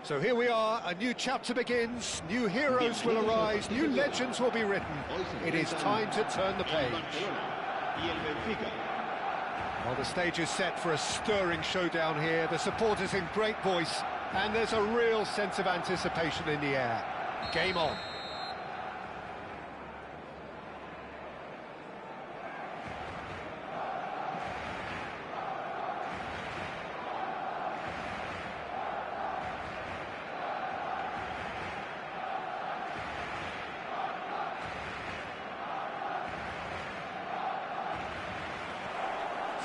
So here we are, a new chapter begins, new heroes will arise, new legends will be written. It is time to turn the page. Well, the stage is set for a stirring showdown here, the supporters in great voice, and there's a real sense of anticipation in the air. Game on.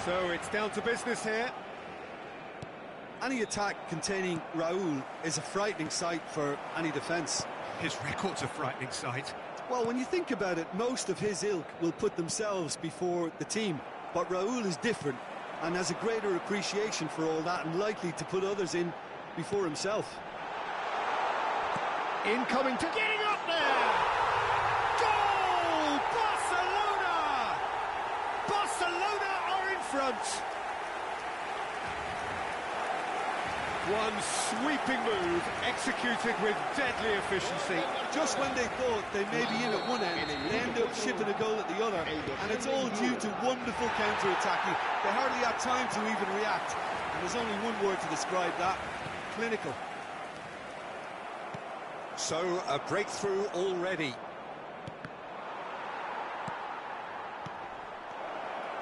So it's down to business here. Any attack containing Raul is a frightening sight for any defence. His record's a frightening sight. Well, when you think about it, most of his ilk will put themselves before the team. But Raul is different and has a greater appreciation for all that and likely to put others in before himself. Incoming to getting up there! Goal! Barcelona! Barcelona are in front! One sweeping move, executed with deadly efficiency. Just when they thought they may be in at one end, they end up shipping a goal at the other, and it's all due to wonderful counter-attacking. They hardly had time to even react, and there's only one word to describe that: clinical. So, a breakthrough already.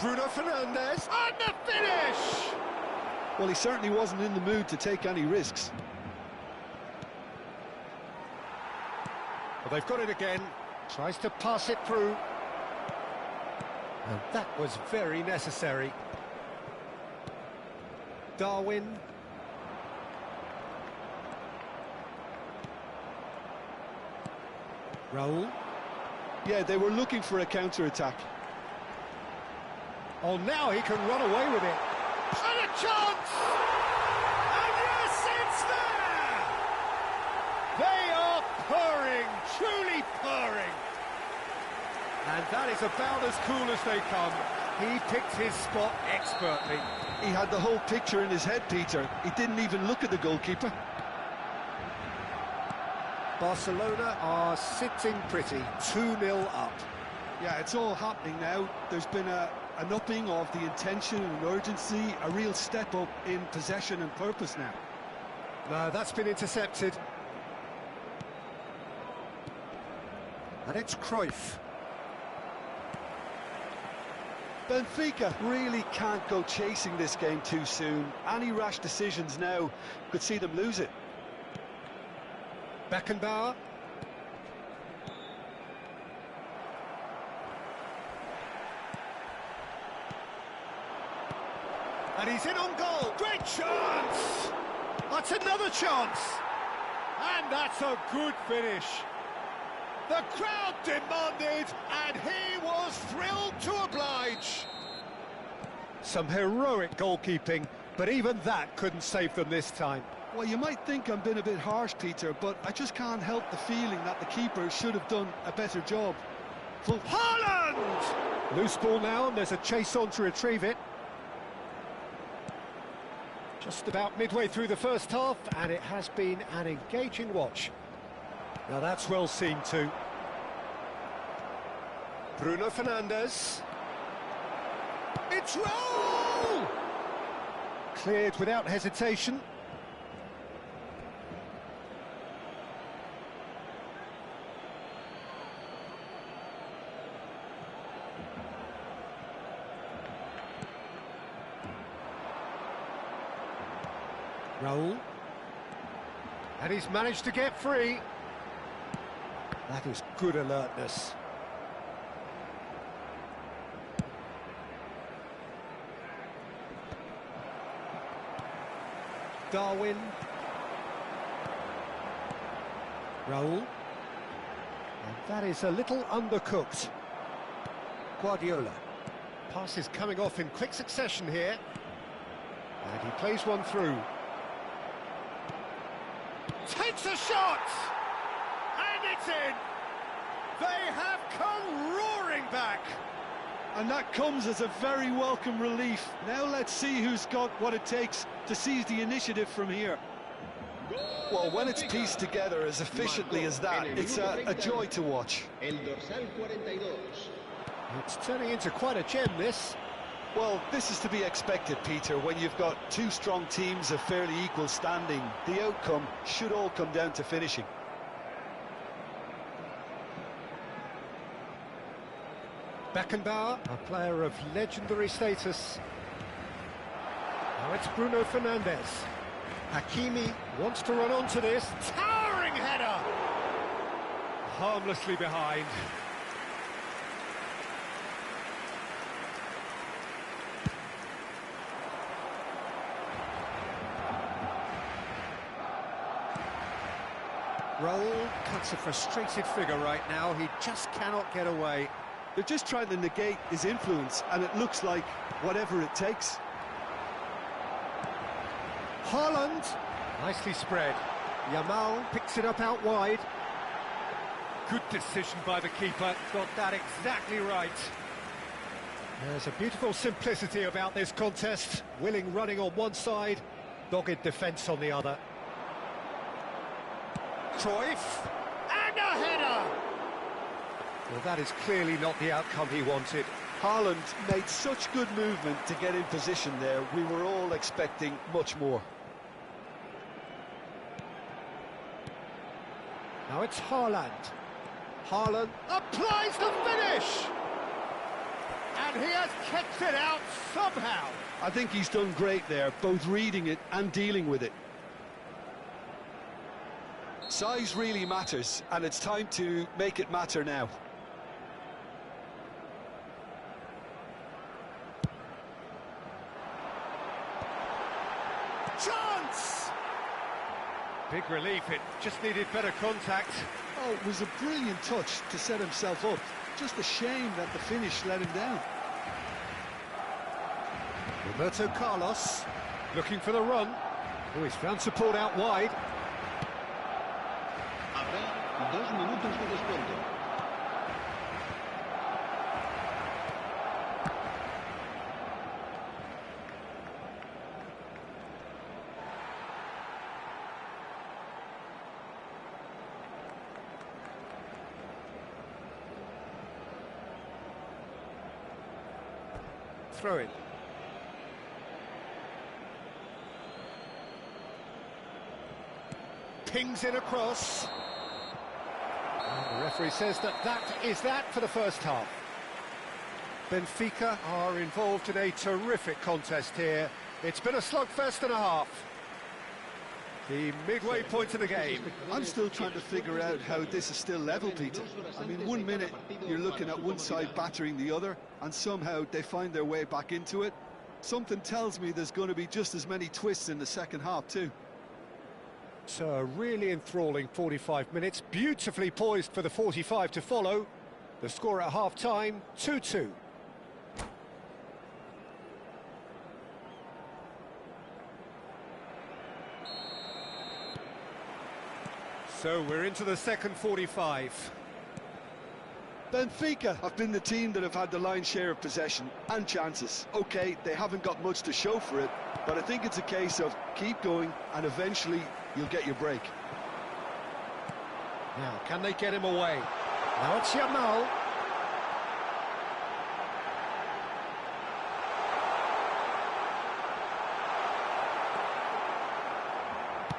Bruno Fernandes, and the finish! Well, he certainly wasn't in the mood to take any risks. Well, they've got it again. Tries to pass it through. And that was very necessary. Darwin. Raul. Yeah, they were looking for a counter-attack. Oh, now he can run away with it. And a chance! And yes, it's there! They are purring, truly purring. And that is about as cool as they come. He picked his spot expertly. He had the whole picture in his head, Peter. He didn't even look at the goalkeeper. Barcelona are sitting pretty, 2-0 up. Yeah, it's all happening now. There's been an upping of the intention and urgency, a real step up in possession and purpose now. No, that's been intercepted. And it's Cruyff. Benfica really can't go chasing this game too soon. Any rash decisions now could see them lose it. Beckenbauer. And he's in on goal. Great chance! That's another chance! And that's a good finish. The crowd demanded, and he was thrilled to oblige. Some heroic goalkeeping, But even that couldn't save them this time. Well, you might think I'm being a bit harsh, Peter, but I just can't help the feeling that the keeper should have done a better job. Haaland! Loose ball now, and there's a chase on to retrieve it. Just about midway through the first half, and it has been an engaging watch. Now that's well seen too. Bruno Fernandes. It's Raul! Cleared without hesitation. Raul. And he's managed to get free. That is good alertness. Darwin. Raul. And that is a little undercooked. Guardiola. Pass is coming off in quick succession here. And he plays one through. Takes a shot! And it's in! They have come roaring back! And that comes as a very welcome relief. Now let's see who's got what it takes to seize the initiative from here. Well, when it's pieced together as efficiently as that, it's a joy to watch. It's turning into quite a gem, this. Well, this is to be expected, Peter, when you've got two strong teams of fairly equal standing. The outcome should all come down to finishing. Beckenbauer, a player of legendary status. Now it's Bruno Fernandes. Hakimi wants to run onto this. Towering header! Harmlessly behind. Raul cuts a frustrated figure right now. He just cannot get away. They're just trying to negate his influence, and it looks like whatever it takes. Haaland, nicely spread. Yamal picks it up out wide. Good decision by the keeper, got that exactly right. There's a beautiful simplicity about this contest. Willing running on one side, dogged defence on the other. Cruyff, and a header! Well, that is clearly not the outcome he wanted. Haaland made such good movement to get in position there. We were all expecting much more. Now it's Haaland. Haaland applies the finish! And he has kicked it out somehow. I think he's done great there, both reading it and dealing with it. Size really matters, and it's time to make it matter now. Chance! Big relief, it just needed better contact. Oh, it was a brilliant touch to set himself up. Just a shame that the finish let him down. Roberto Carlos, looking for the run. Oh, he's found support out wide. Habrá 2 minutos de descuento. Throw in. Pings in across. And the referee says that is that for the first half. Benfica are involved in a terrific contest here. It's been a slugfest and a half. The midway point of the game. I'm still trying to figure out how this is still level, Peter. I mean, 1 minute you're looking at one side battering the other, and somehow they find their way back into it. Something tells me there's going to be just as many twists in the second half too. So a really enthralling 45 minutes, beautifully poised for the 45 to follow. The score at half-time, 2-2. So we're into the second 45. Benfica have been the team that have had the lion's share of possession and chances. OK, they haven't got much to show for it, but I think it's a case of keep going and eventually you'll get your break. Now, can they get him away? Now it's Yamal.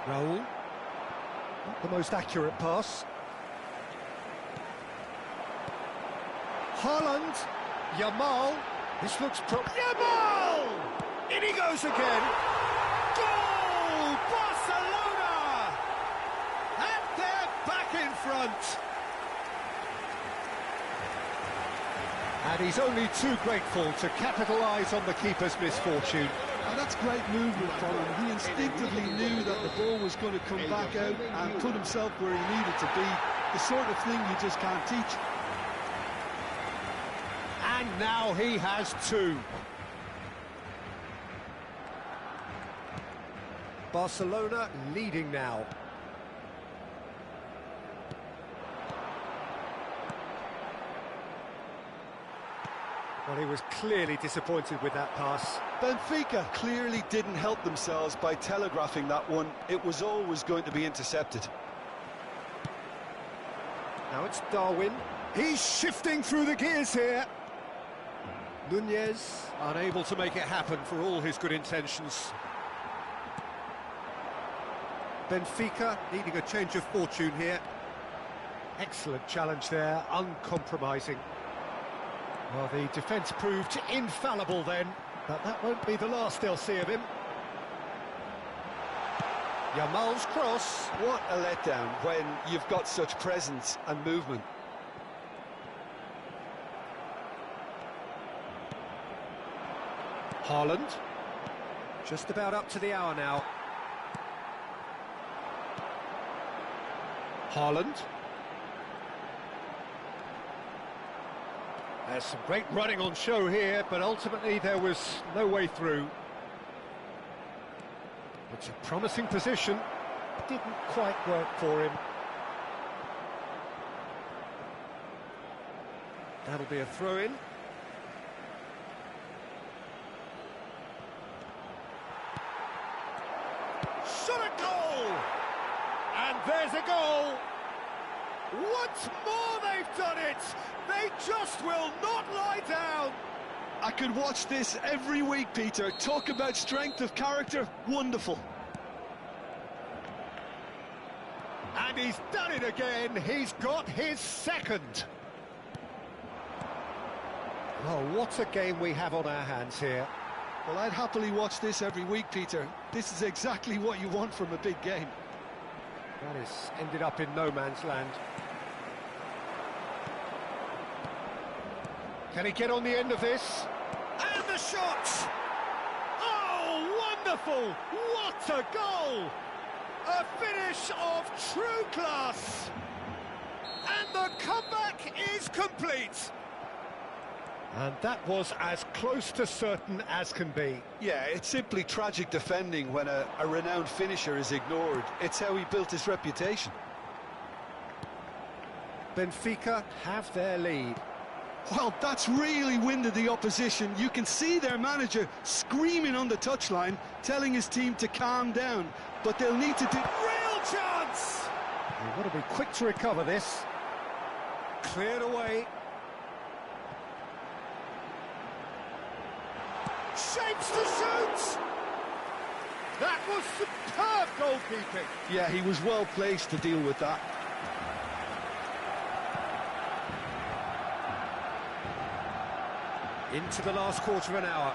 Raul. Not the most accurate pass. Haaland. Yamal. This looks Yamal! In he goes again. Goal! Barcelona! And they're back in front. And he's only too grateful to capitalise on the keeper's misfortune. And that's great movement from him. He instinctively knew that the ball was going to come back out and put himself where he needed to be. The sort of thing you just can't teach. And now he has two. Barcelona leading now. Well, he was clearly disappointed with that pass. Benfica clearly didn't help themselves by telegraphing that one. It was always going to be intercepted. Now it's Darwin. He's shifting through the gears here. Nunez unable to make it happen for all his good intentions. Benfica needing a change of fortune here. Excellent challenge there, uncompromising. Well, the defence proved infallible then, but that won't be the last they'll see of him. Yamal's cross. What a letdown when you've got such presence and movement. Haaland. Just about up to the hour now. Haaland. There's some great running on show here, but ultimately there was no way through. It's a promising position. Didn't quite work for him. That'll be a throw-in. Shot a goal! And there's a goal! Once more they've done it! They just will not lie down! I could watch this every week, Peter. Talk about strength of character, wonderful. And he's done it again, he's got his second. Oh, what a game we have on our hands here. Well, I'd happily watch this every week, Peter. This is exactly what you want from a big game. That has ended up in no man's land. Can he get on the end of this? And the shot! Oh, wonderful! What a goal! A finish of true class! And the comeback is complete! And that was as close to certain as can be. Yeah, it's simply tragic defending when a renowned finisher is ignored. It's how he built his reputation. Benfica have their lead. Well, that's really winded the opposition. You can see their manager screaming on the touchline, telling his team to calm down. But they'll need to do... Real chance! You've got to be quick to recover this. Cleared away. Shapes to shoot! That was superb goalkeeping. Yeah, he was well placed to deal with that. Into the last quarter of an hour.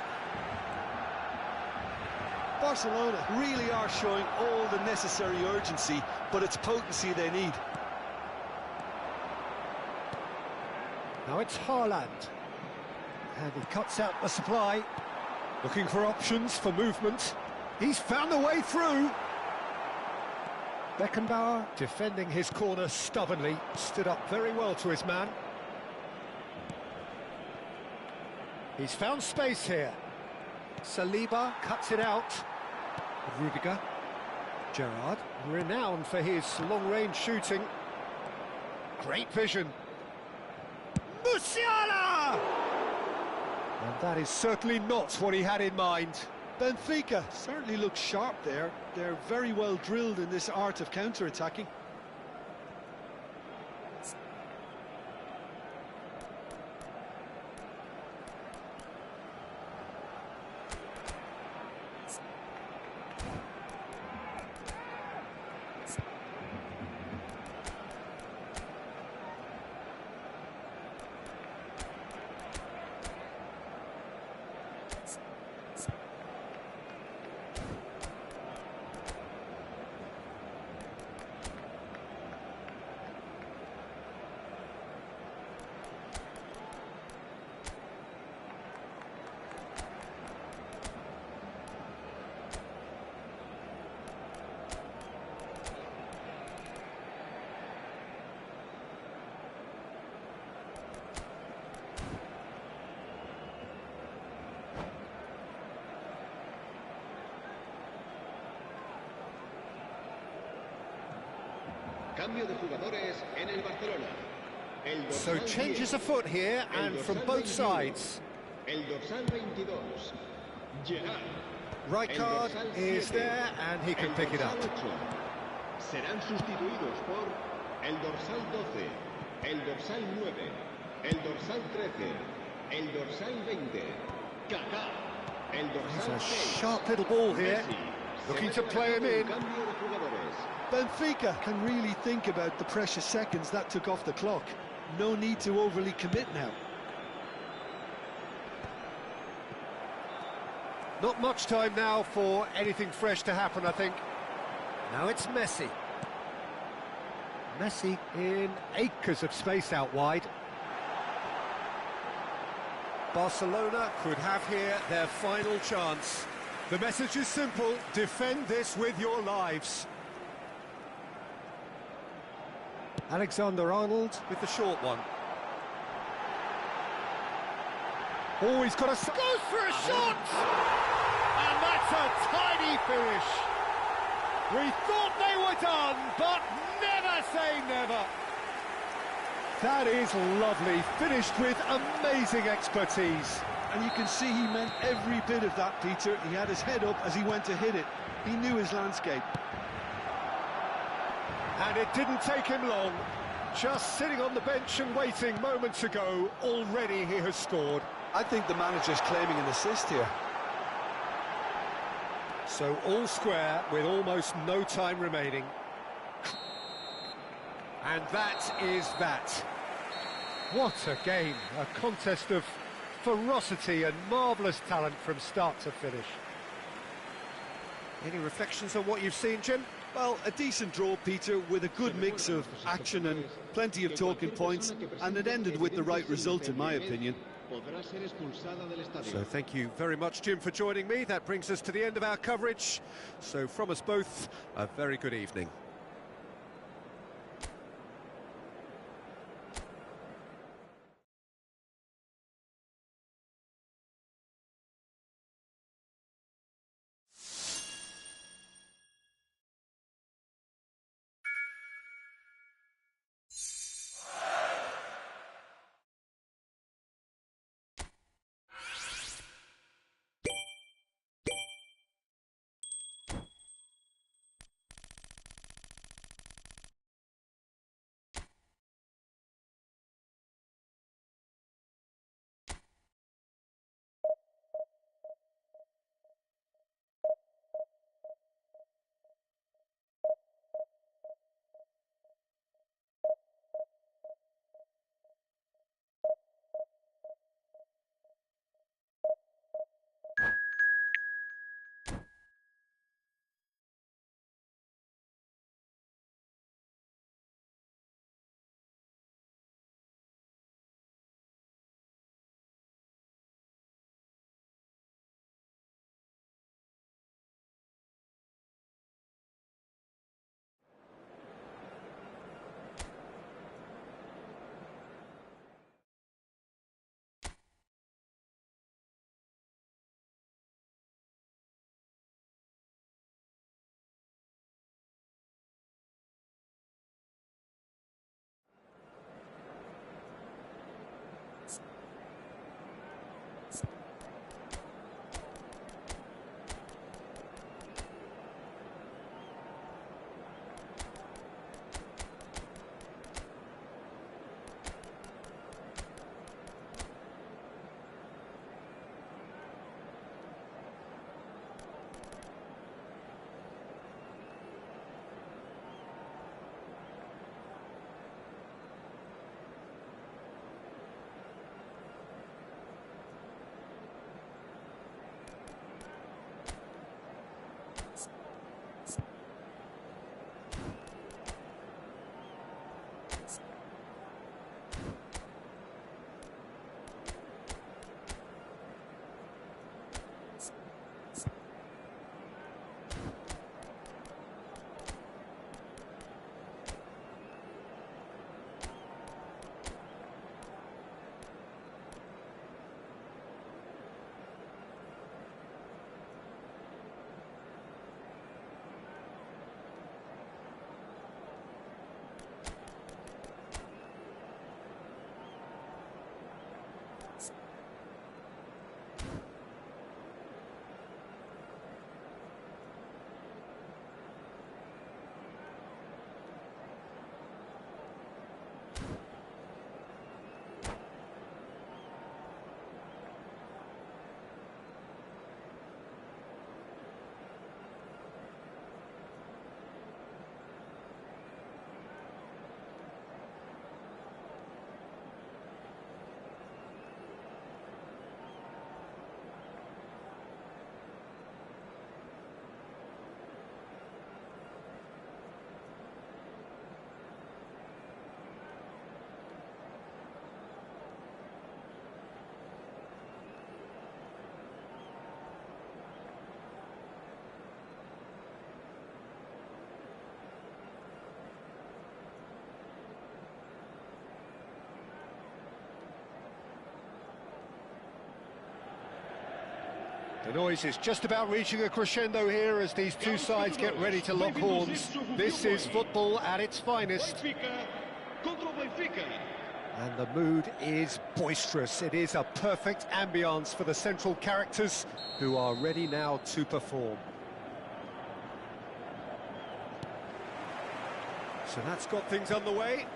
Barcelona really are showing all the necessary urgency, but it's potency they need. Now it's Haaland. And he cuts out the supply. Looking for options for movement. He's found a way through. Beckenbauer defending his corner stubbornly. Stood up very well to his man. He's found space here. Saliba cuts it out. Rudiger. Gerrard, renowned for his long-range shooting. Great vision. Musiala! And that is certainly not what he had in mind. Benfica certainly look sharp there. They're very well drilled in this art of counter-attacking. Cambio de jugadores en el Barcelona. So changes afoot here, and from both sides. El dorsal 22, Gerrard. Right card is there, and he can pick it up. Serán sustituidos por el dorsal 12, el dorsal 9, el dorsal 13, el dorsal 20, Kaká, el dorsal 6. It's a sharp little ball here, looking to play him in. Cambio de jugadores. Benfica can really think about the precious seconds that took off the clock. No need to overly commit now. Not much time now for anything fresh to happen, I think. Now it's Messi. Messi in acres of space out wide. Barcelona could have here their final chance. The message is simple: defend this with your lives. Alexander-Arnold with the short one. Oh, he's got a... Goes for a shot! And that's a tidy finish. We thought they were done, but never say never. That is lovely, finished with amazing expertise. And you can see he meant every bit of that, Peter. He had his head up as he went to hit it. He knew his landscape. And it didn't take him long. Just sitting on the bench and waiting moments ago, already he has scored. I think the manager's claiming an assist here. So all square with almost no time remaining. And that is that. What a game, a contest of ferocity and marvellous talent from start to finish. Any reflections on what you've seen, Jim? Well, a decent draw, Peter, with a good mix of action and plenty of talking points, and it ended with the right result, in my opinion. So thank you very much, Jim, for joining me. That brings us to the end of our coverage. So from us both, a very good evening. The noise is just about reaching a crescendo here as these two sides get ready to lock horns. This is football at its finest. And the mood is boisterous. It is a perfect ambience for the central characters who are ready now to perform. So that's got things underway.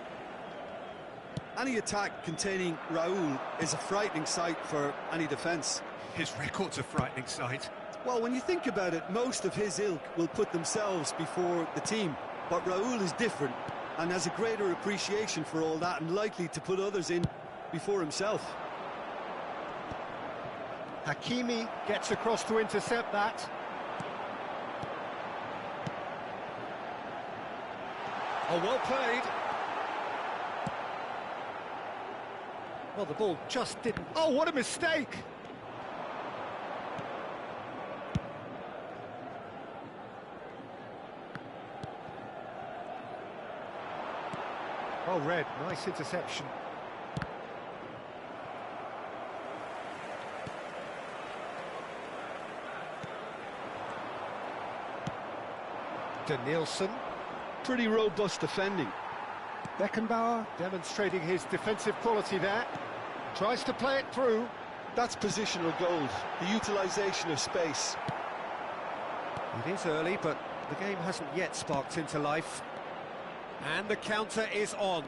Any attack containing Raul is a frightening sight for any defence. His record's a frightening sight. Well, when you think about it, most of his ilk will put themselves before the team. But Raul is different and has a greater appreciation for all that and likely to put others in before himself. Hakimi gets across to intercept that. Oh, well played. Well, the ball just didn't... Oh, what a mistake! Well read, nice interception. Danielson. Pretty robust defending. Beckenbauer demonstrating his defensive quality there. Tries to play it through. That's positional gold, the utilisation of space. It is early, but the game hasn't yet sparked into life. And the counter is on.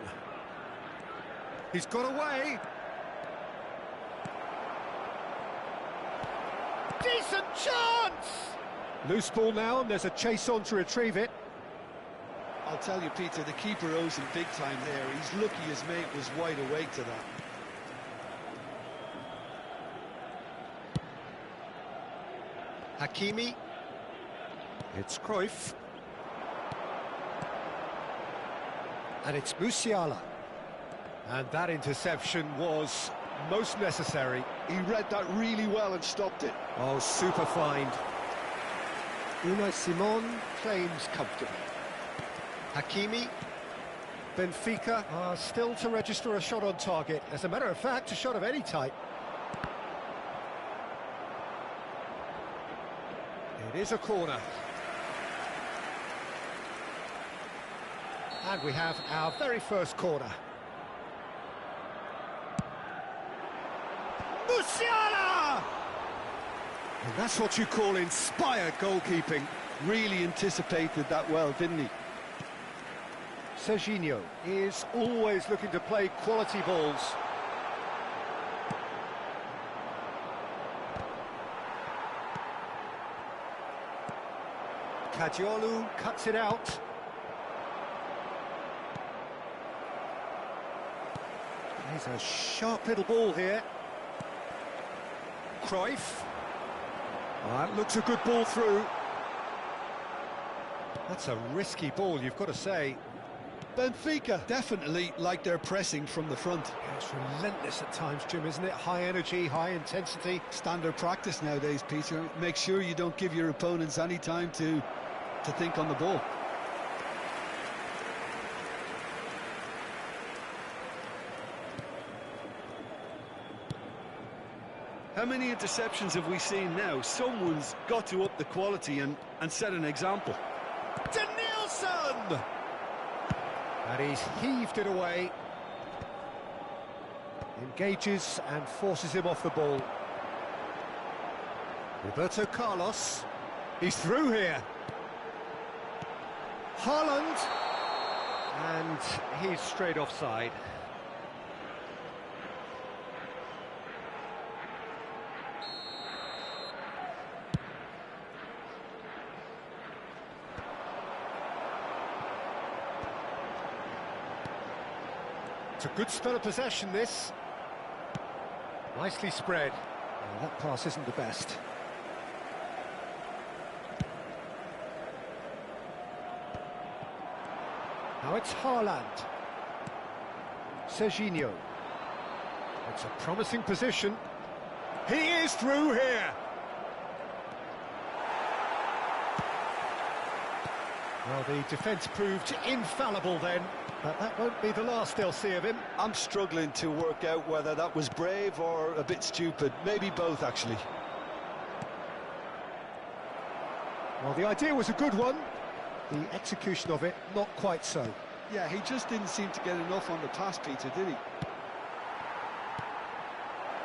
He's got away. Decent chance! Loose ball now, and there's a chase on to retrieve it. I'll tell you, Peter, the keeper owes him big time there. He's lucky his mate was wide awake to that. Hakimi. It's Cruyff. And it's Musiala. And that interception was most necessary. He read that really well and stopped it. Oh, super find. Unai Simon claims comfortably. Hakimi. Benfica are still to register a shot on target. As a matter of fact, a shot of any type. It is a corner. And we have our very first corner. Musiala! And that's what you call inspired goalkeeping. Really anticipated that well, didn't he? Serginho is always looking to play quality balls. Cadiolu cuts it out. There's a sharp little ball here. Cruyff. That looks a good ball through. That's a risky ball, you've got to say. Benfica definitely like their pressing from the front. Yeah, it's relentless at times, Jim, isn't it? High energy, high intensity. Standard practice nowadays, Peter. Make sure you don't give your opponents any time to think on the ball. How many interceptions have we seen now? Someone's got to up the quality and set an example. Danielson! And he's heaved it away. Engages and forces him off the ball. Roberto Carlos. He's through here. Haaland. And he's straight offside. It's a good spell of possession, this. Nicely spread. Well, that pass isn't the best. Now it's Haaland. Serginho. It's a promising position. He is through here. Well, the defence proved infallible then, but that won't be the last they'll see of him. I'm struggling to work out whether that was brave or a bit stupid. Maybe both, actually. Well, the idea was a good one. The execution of it, not quite so. Yeah, he just didn't seem to get enough on the pass, Peter, did he?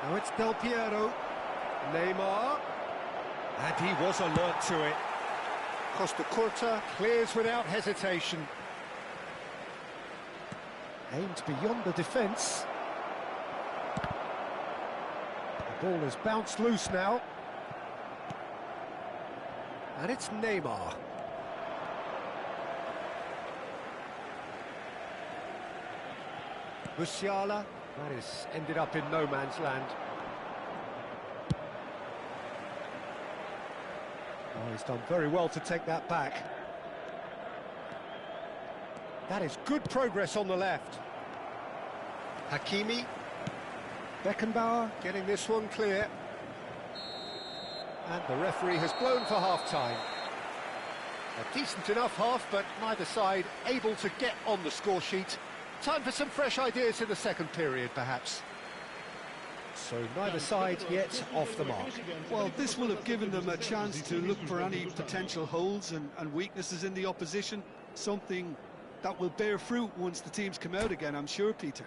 Now it's Del Piero. Neymar. And he was alert to it. Costa Curta clears without hesitation. Aimed beyond the defence. The ball has bounced loose now. And it's Neymar. Musiala. That is ended up in no man's land. Oh, he's done very well to take that back. That is good progress on the left. Hakimi. Beckenbauer getting this one clear. And the referee has blown for half-time. A decent enough half, but neither side able to get on the score sheet. Time for some fresh ideas in the second period, perhaps. So neither side yet off the mark. Well, this will have given them a chance to look for any potential holes and weaknesses in the opposition. Something that will bear fruit once the teams come out again, I'm sure, Peter.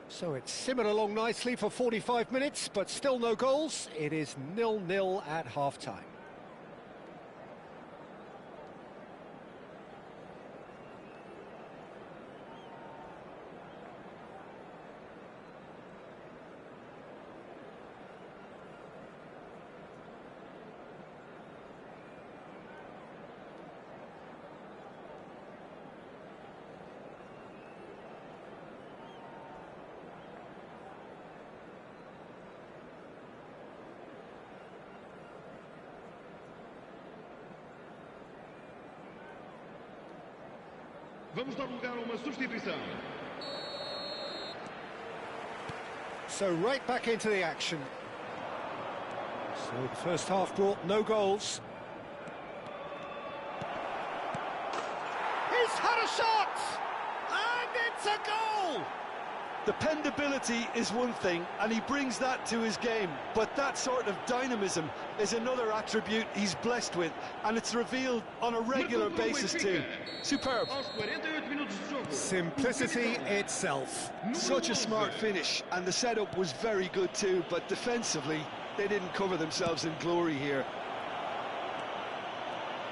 So it's simmered along nicely for 45 minutes, but still no goals. It is 0-0 at half-time. Vamos dar lugar a uma substituição. So right back into the action. So the first half brought no goals. He's had a shot! And it's a goal! Dependability is one thing, and he brings that to his game, but that sort of dynamism is another attribute he's blessed with, and it's revealed on a regular basis too. Superb. Simplicity itself. Such a smart finish, and the setup was very good too, but defensively, they didn't cover themselves in glory here.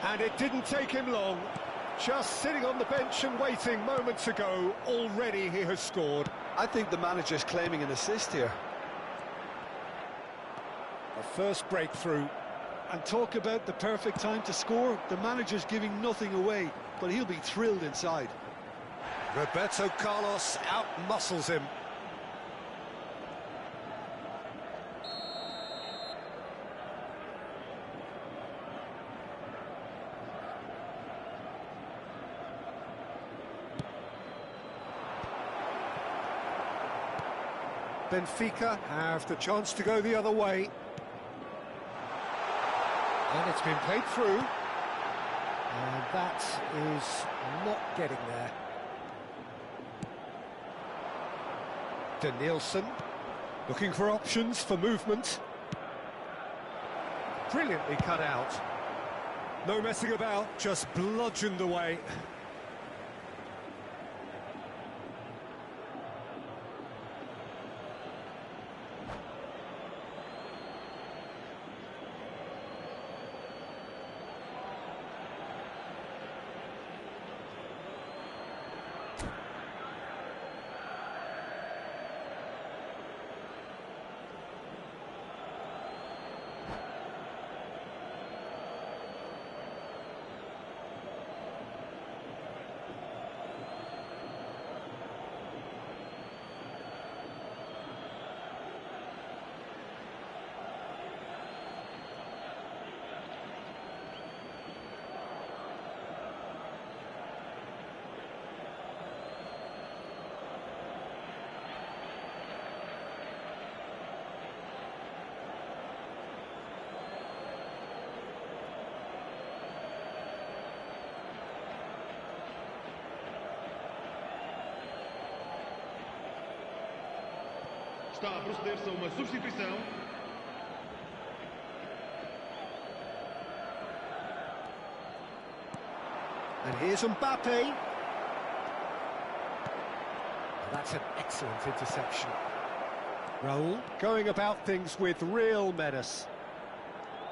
And it didn't take him long. Just sitting on the bench and waiting moments ago, already he has scored. I think the manager's claiming an assist here. A first breakthrough. And talk about the perfect time to score. The manager's giving nothing away, but he'll be thrilled inside. Roberto Carlos out-muscles him. Benfica have the chance to go the other way. And it's been played through. And that is not getting there. Danielson looking for options for movement. Brilliantly cut out. No messing about, just bludgeoned away. Está a proceder-se a uma substituição. And here's Mbappe. That's an excellent interception. Raul going about things with real menace.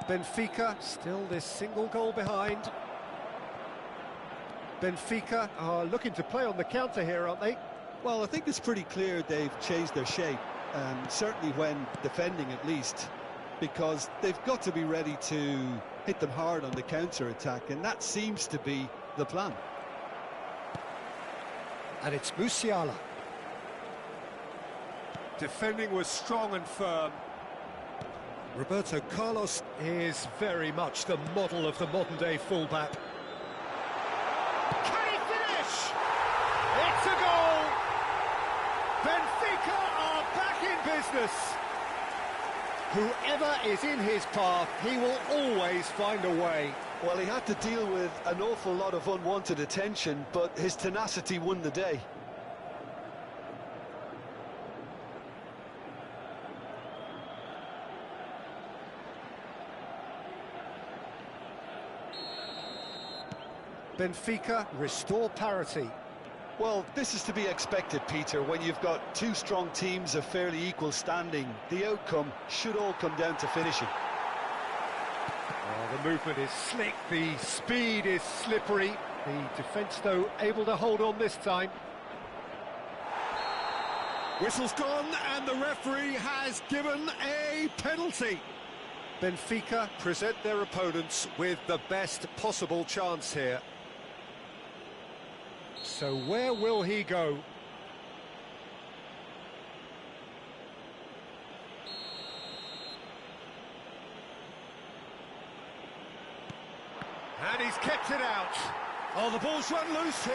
Benfica still this single goal behind. Benfica are looking to play on the counter here, aren't they? Well, I think it's pretty clear they've changed their shape, certainly when defending at least, because they've got to be ready to hit them hard on the counter-attack, and that seems to be the plan. And it's Musiala. Defending was strong and firm. Roberto Carlos is very much the model of the modern-day fullback. Can he finish? It's a goal! Benfica are back in business. Whoever is in his path, he will always find a way. Well, he had to deal with an awful lot of unwanted attention, but his tenacity won the day. Benfica restore parity. Well, this is to be expected, Peter. When you've got two strong teams of fairly equal standing, the outcome should all come down to finishing. Oh, the movement is slick, the speed is slippery. The defence, though, able to hold on this time. Whistle's gone, and the referee has given a penalty. Benfica present their opponents with the best possible chance here. So where will he go? And he's kept it out. Oh, the ball's run loose here.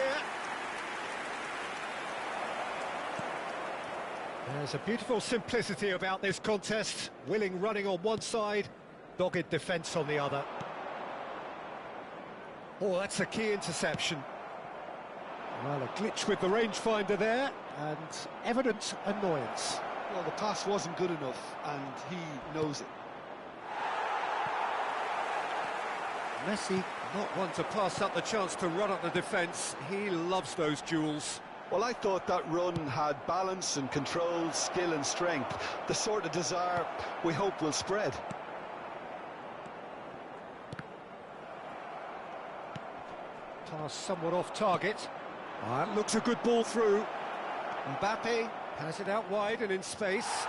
There's a beautiful simplicity about this contest. Willing running on one side, dogged defence on the other. Oh, that's a key interception. Well, a glitch with the rangefinder there, and evident annoyance. Well, the pass wasn't good enough, and he knows it. Messi, not one to pass up the chance to run up the defence. He loves those duels. Well, I thought that run had balance and control, skill and strength. The sort of desire we hope will spread. Pass somewhat off target. That looks a good ball through. Mbappe has it out wide and in space.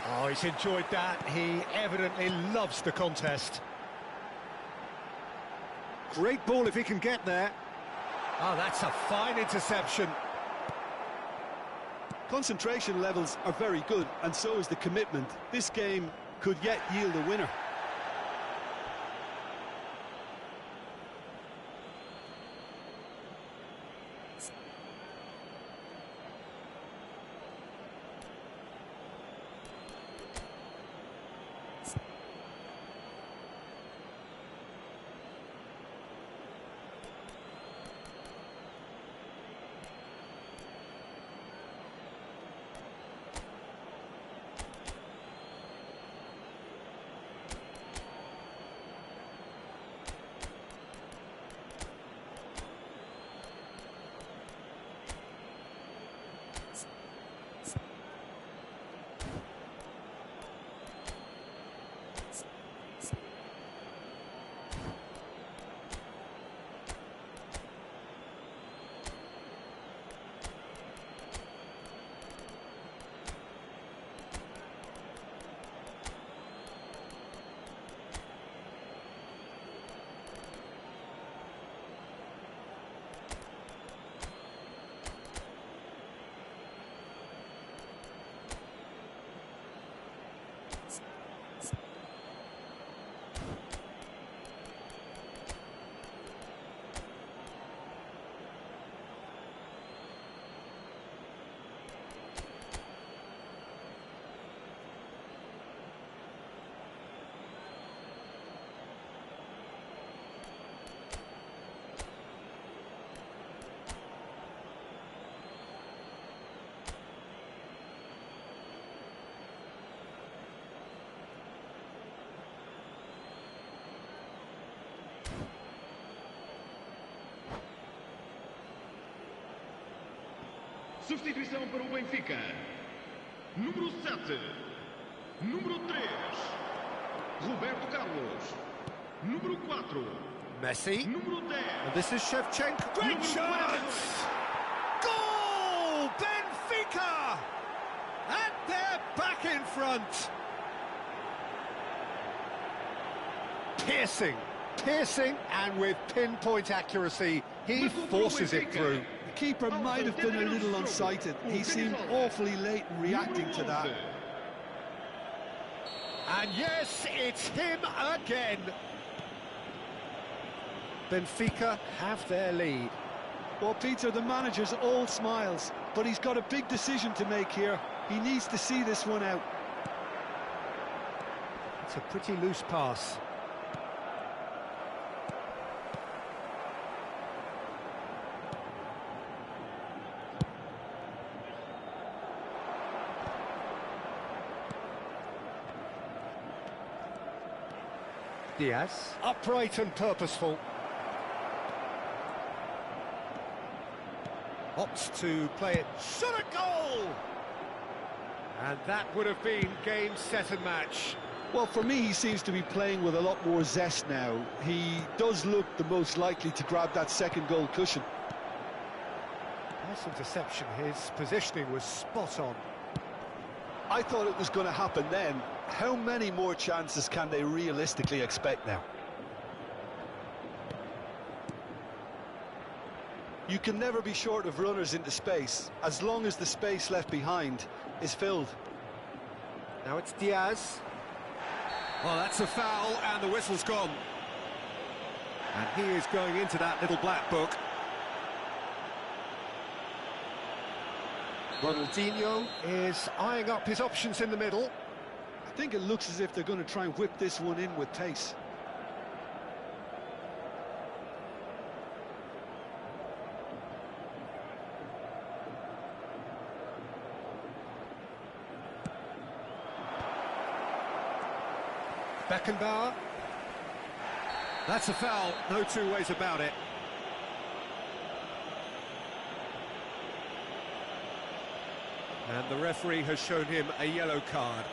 Oh, he's enjoyed that. He evidently loves the contest. Great ball if he can get there. Oh, that's a fine interception. Concentration levels are very good, and so is the commitment. This game could yet yield a winner. Substituição para o Benfica. Número 7. Número 3. Roberto Carlos. Número 4. Messi. Número 10. And this is Shevchenko. Great Número chance! Goal! Benfica! And they're back in front. Piercing, and with pinpoint accuracy, he forces it through. The keeper might have been a little unsighted. He seemed awfully late in reacting to that. And yes, it's him again. Benfica have their lead. Well, Peter, the manager's all smiles, but he's got a big decision to make here. He needs to see this one out. It's a pretty loose pass. Diaz, upright and purposeful. Opts to play it, shot a goal! And that would have been game, set and match. Well, for me, he seems to be playing with a lot more zest now. He does look the most likely to grab that second goal cushion. Nice interception, his positioning was spot on. I thought it was going to happen then. How many more chances can they realistically expect now? You can never be short of runners into space, as long as the space left behind is filled. Now it's Diaz. Well, that's a foul, and the whistle's gone. And he is going into that little black book. Ronaldinho is eyeing up his options in the middle. I think it looks as if they're going to try and whip this one in with pace. Beckenbauer. That's a foul, no two ways about it. And the referee has shown him a yellow card.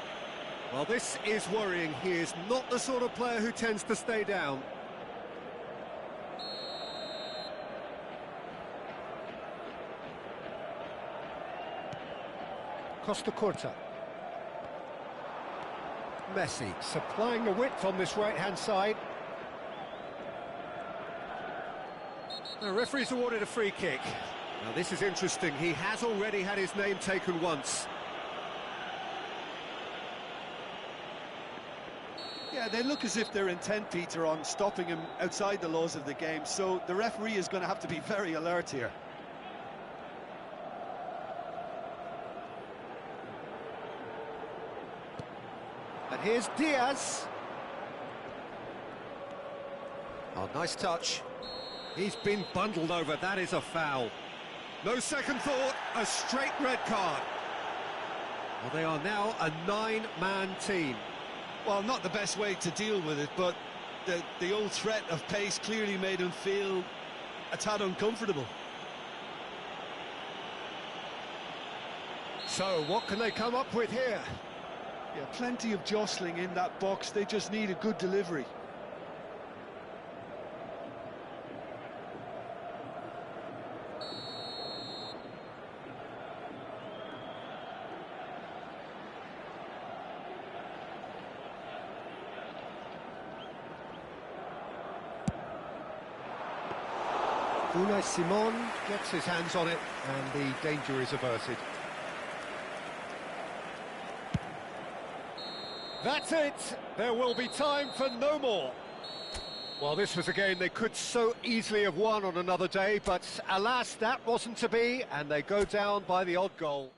Well, this is worrying. He is not the sort of player who tends to stay down. Costa Curta. Messi supplying the width on this right-hand side. The referee's awarded a free kick. Now this is interesting. He has already had his name taken once. Yeah, they look as if they're intent, Peter, on stopping him outside the laws of the game, so the referee is going to have to be very alert here. And here's Diaz. Oh, nice touch. He's been bundled over. That is a foul. No second thought, a straight red card. Well, they are now a 9-man team. Well, not the best way to deal with it, but the old threat of pace clearly made him feel a tad uncomfortable. So, what can they come up with here? Yeah, plenty of jostling in that box. They just need a good delivery. Unai Simon gets his hands on it, and the danger is averted. That's it! There will be time for no more. Well, this was a game they could so easily have won on another day, but alas, that wasn't to be, and they go down by the odd goal.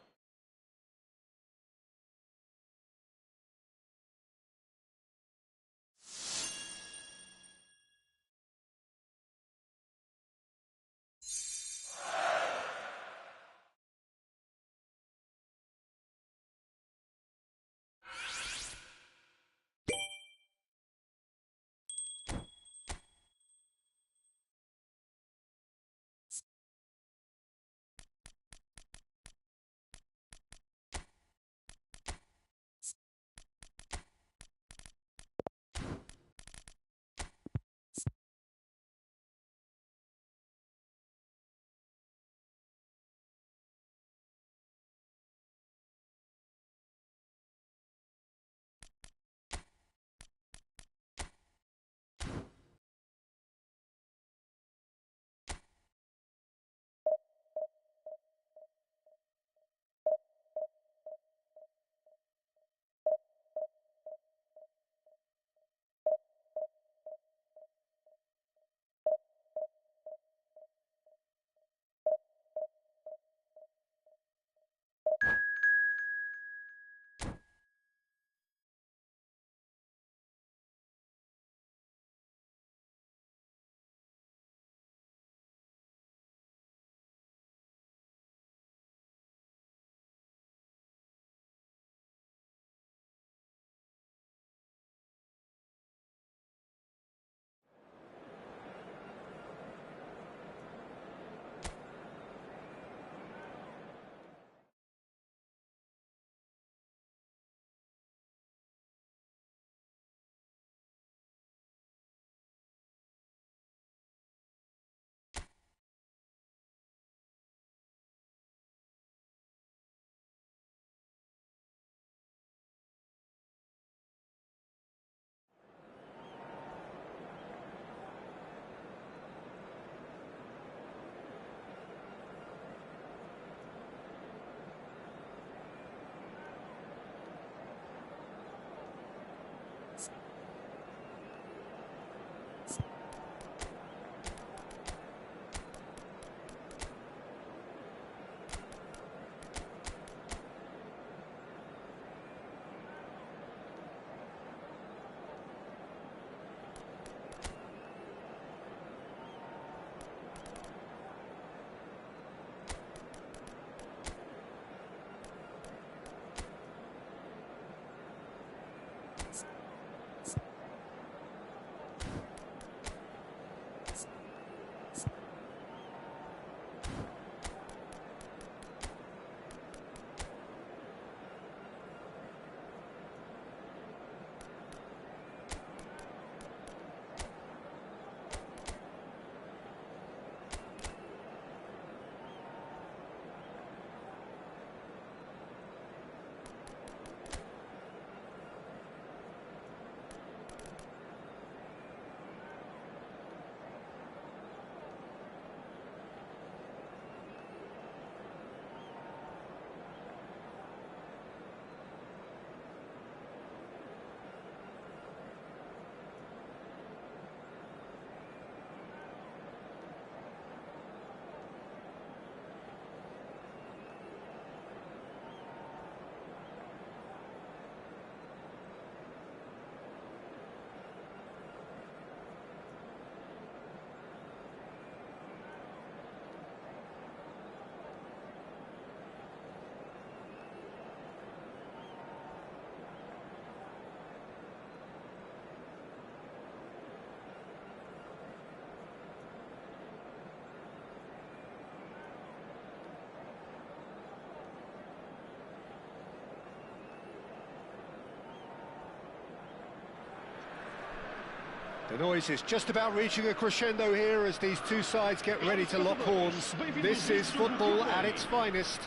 The noise is just about reaching a crescendo here as these two sides get ready to lock horns. This is football at its finest.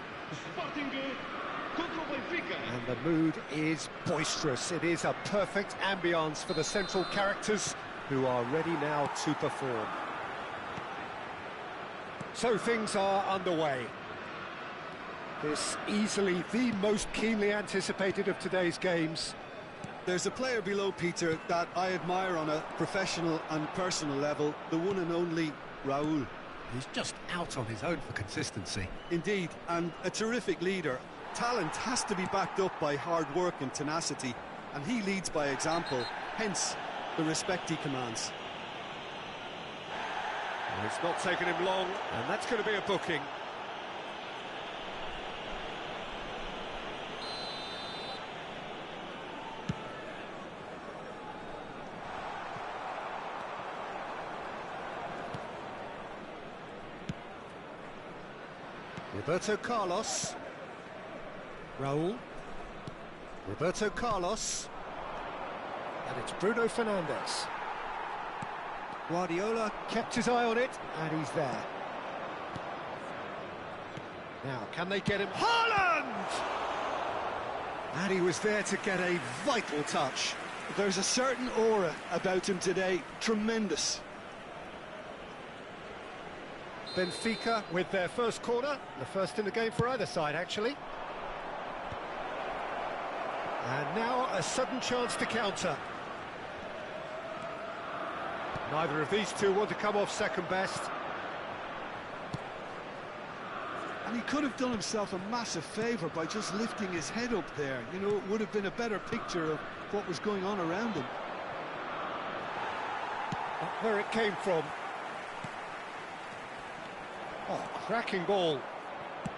And the mood is boisterous. It is a perfect ambience for the central characters who are ready now to perform. So things are underway. This easily the most keenly anticipated of today's games. There's a player below, Peter, that I admire on a professional and personal level, the one and only Raúl. He's just out on his own for consistency. Indeed, and a terrific leader. Talent has to be backed up by hard work and tenacity, and he leads by example, hence the respect he commands. Well, it's not taken him long, and that's going to be a booking. Roberto Carlos. Raúl. Roberto Carlos. And it's Bruno Fernandes. Guardiola kept his eye on it, and he's there. Now, can they get him? Haaland! And he was there to get a vital touch. There's a certain aura about him today, tremendous. Benfica with their first corner, the first in the game for either side, actually. And now a sudden chance to counter. Neither of these two want to come off second best. And he could have done himself a massive favour by just lifting his head up there. You know, it would have been a better picture of what was going on around him. Where it came from. Oh, cracking ball.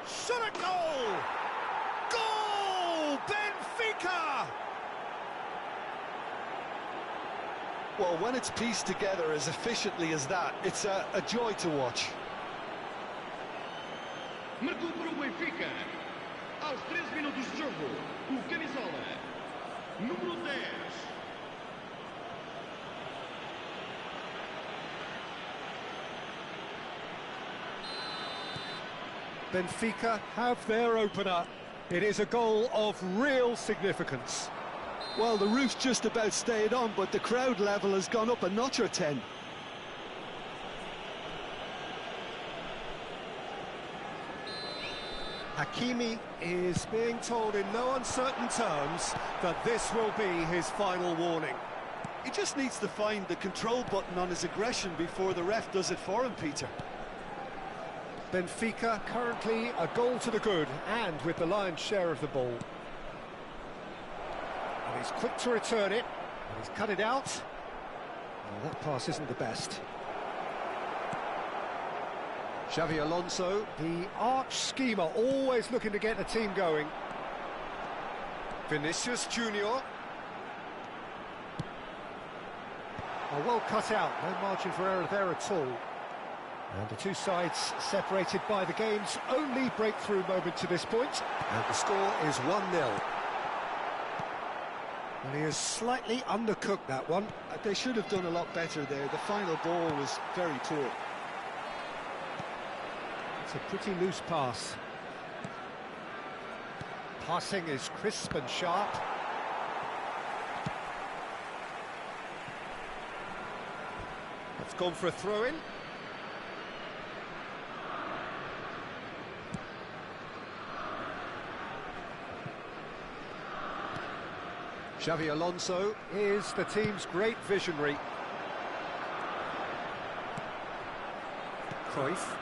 Shot a goal! Goal! Benfica! Well, when it's pieced together as efficiently as that, it's a joy to watch. Marcou para o Benfica. Aos 13 minutos de jogo, o camisola número 10. Benfica have their opener. It is a goal of real significance. Well, the roof's just about stayed on, but the crowd level has gone up a notch or 10. Hakimi is being told in no uncertain terms that this will be his final warning. He just needs to find the control button on his aggression before the ref does it for him, Peter. Benfica currently a goal to the good, and with the lion's share of the ball. And he's quick to return it, and he's cut it out. Well, that pass isn't the best. Xavi Alonso, the arch schemer, always looking to get the team going. Vinicius Junior. Oh, well cut out, no margin for error there at all. And the two sides separated by the game's only breakthrough moment to this point. And the score is 1-0. And he has slightly undercooked that one. They should have done a lot better there. The final ball was very poor. It's a pretty loose pass. Passing is crisp and sharp. It's gone for a throw-in. Xavi Alonso is the team's great visionary. Cruyff.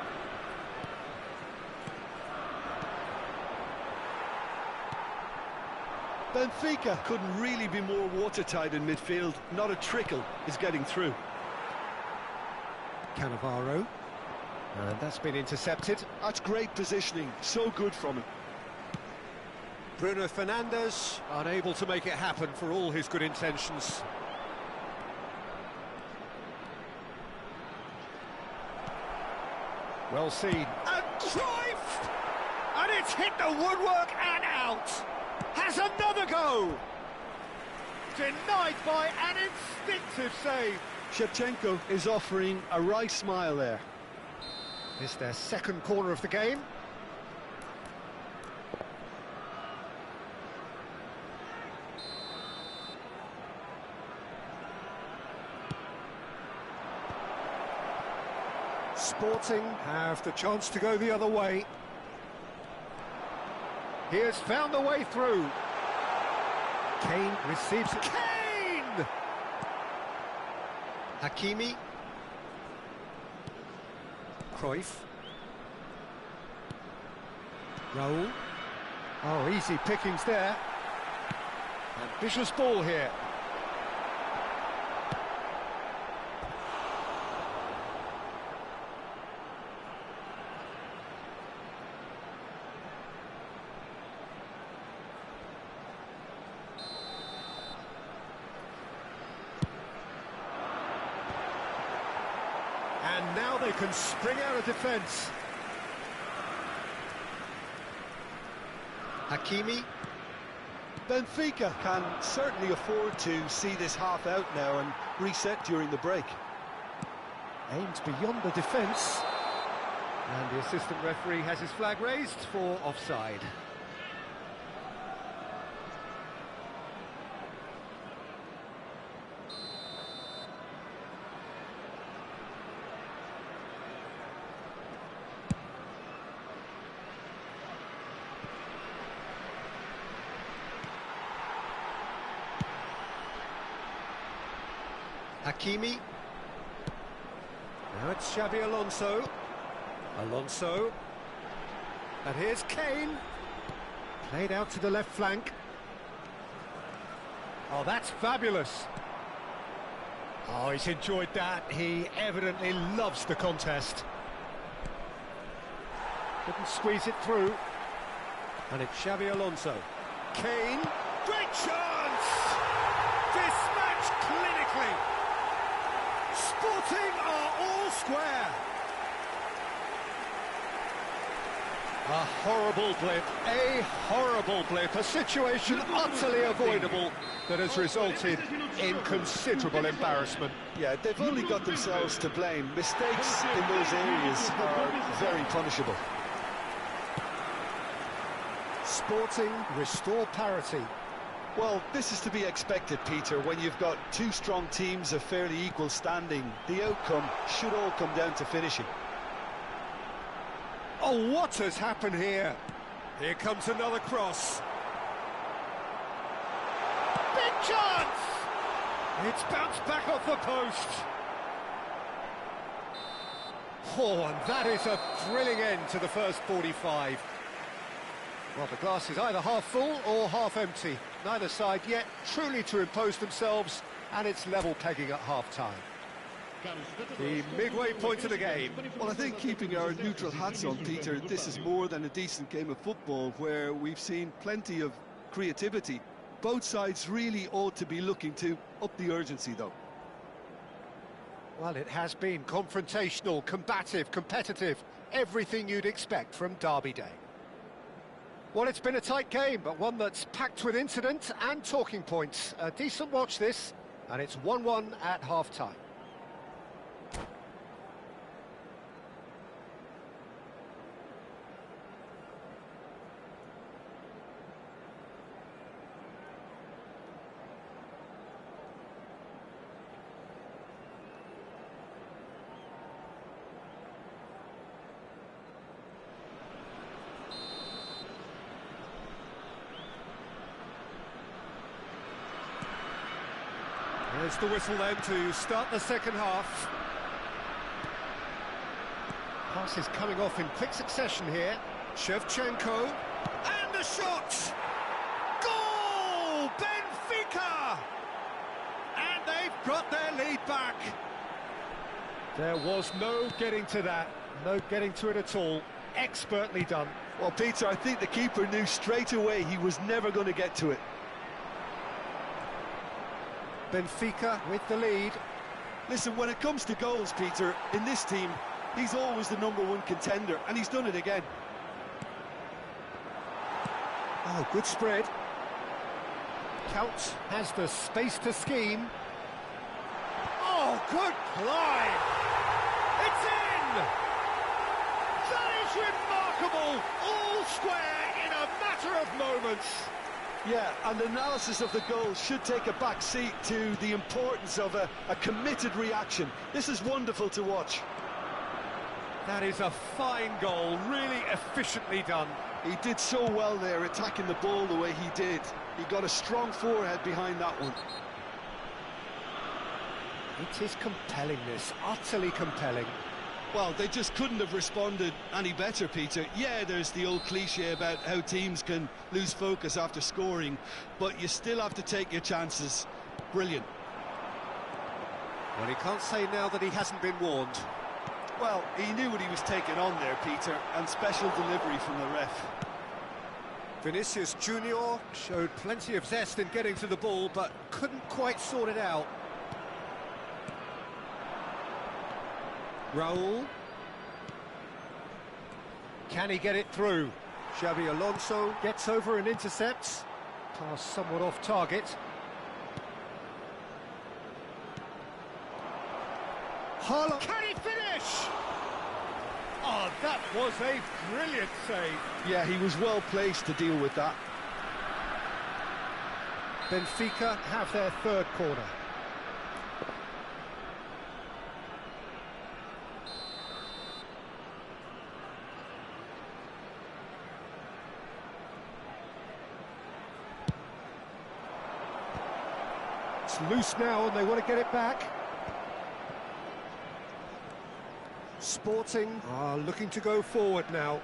Benfica couldn't really be more watertight in midfield. Not a trickle is getting through. Cannavaro. And that's been intercepted. That's great positioning. So good from him. Bruno Fernandes unable to make it happen for all his good intentions. Well seen. And Cruyff! And it's hit the woodwork and out. Has another go. Denied by an instinctive save. Shevchenko is offering a wry smile there. It's their second corner of the game. Sporting have the chance to go the other way. He has found a way through. Kane receives it. Kane! Hakimi. Cruyff. Raul. Oh, easy pickings there. Ambitious ball here. And now they can spring out of defence. Hakimi. Benfica can certainly afford to see this half out now and reset during the break. Aims beyond the defence. And the assistant referee has his flag raised for offside. Hakimi. Now it's Xabi Alonso. Alonso. And here's Kane. Played out to the left flank. Oh, that's fabulous. Oh, he's enjoyed that. He evidently loves the contest. Couldn't squeeze it through. And it's Xabi Alonso. Kane. Great chance! Dispatched clinically. Sporting are all square. A horrible blip, a situation utterly avoidable that has resulted in considerable embarrassment. Yeah, they've only got themselves to blame. Mistakes in those areas are very punishable. Sporting restore parity. Well, this is to be expected, Peter. When you've got two strong teams of fairly equal standing, the outcome should all come down to finishing. Oh, what has happened here? Here comes another cross. Big chance! It's bounced back off the post. Oh, and that is a thrilling end to the first 45. Well, the glass is either half full or half empty. Neither side yet truly to impose themselves, and it's level pegging at half-time. The midway point of the game. Well, I think keeping our neutral hats on, Peter, this is more than a decent game of football where we've seen plenty of creativity. Both sides really ought to be looking to up the urgency, though. Well, it has been confrontational, combative, competitive, everything you'd expect from Derby Day. Well, it's been a tight game, but one that's packed with incident and talking points. A decent watch this, and it's 1-1 at half-time. There's the whistle then to start the second half. Pass is coming off in quick succession here. Shevchenko, and the shot! Goal! Benfica! And they've got their lead back. There was no getting to that, no getting to it at all. Expertly done. Well, Peter, I think the keeper knew straight away he was never going to get to it. Benfica with the lead. Listen, when it comes to goals, Peter, in this team, he's always the #1 contender, and he's done it again. Oh, good spread. Couch has the space to scheme. Oh, good climb! It's in! That is remarkable! All square in a matter of moments. Yeah, and analysis of the goal should take a back seat to the importance of a committed reaction. This is wonderful to watch. That is a fine goal, really efficiently done. He did so well there, attacking the ball the way he did. He got a strong forehead behind that one. It is compelling, this, utterly compelling. Well, they just couldn't have responded any better, Peter. Yeah, there's the old cliche about how teams can lose focus after scoring, but you still have to take your chances. Brilliant. Well, he can't say now that he hasn't been warned. Well, he knew what he was taking on there, Peter, and special delivery from the ref. Vinicius Junior showed plenty of zest in getting to the ball, but couldn't quite sort it out. Raul. Can he get it through? Xabi Alonso gets over and intercepts. Pass somewhat off target. Harlow. Can he finish? Oh, that was a brilliant save. Yeah, he was well placed to deal with that. Benfica have their third corner. It's loose now and they want to get it back. Sporting are looking to go forward now.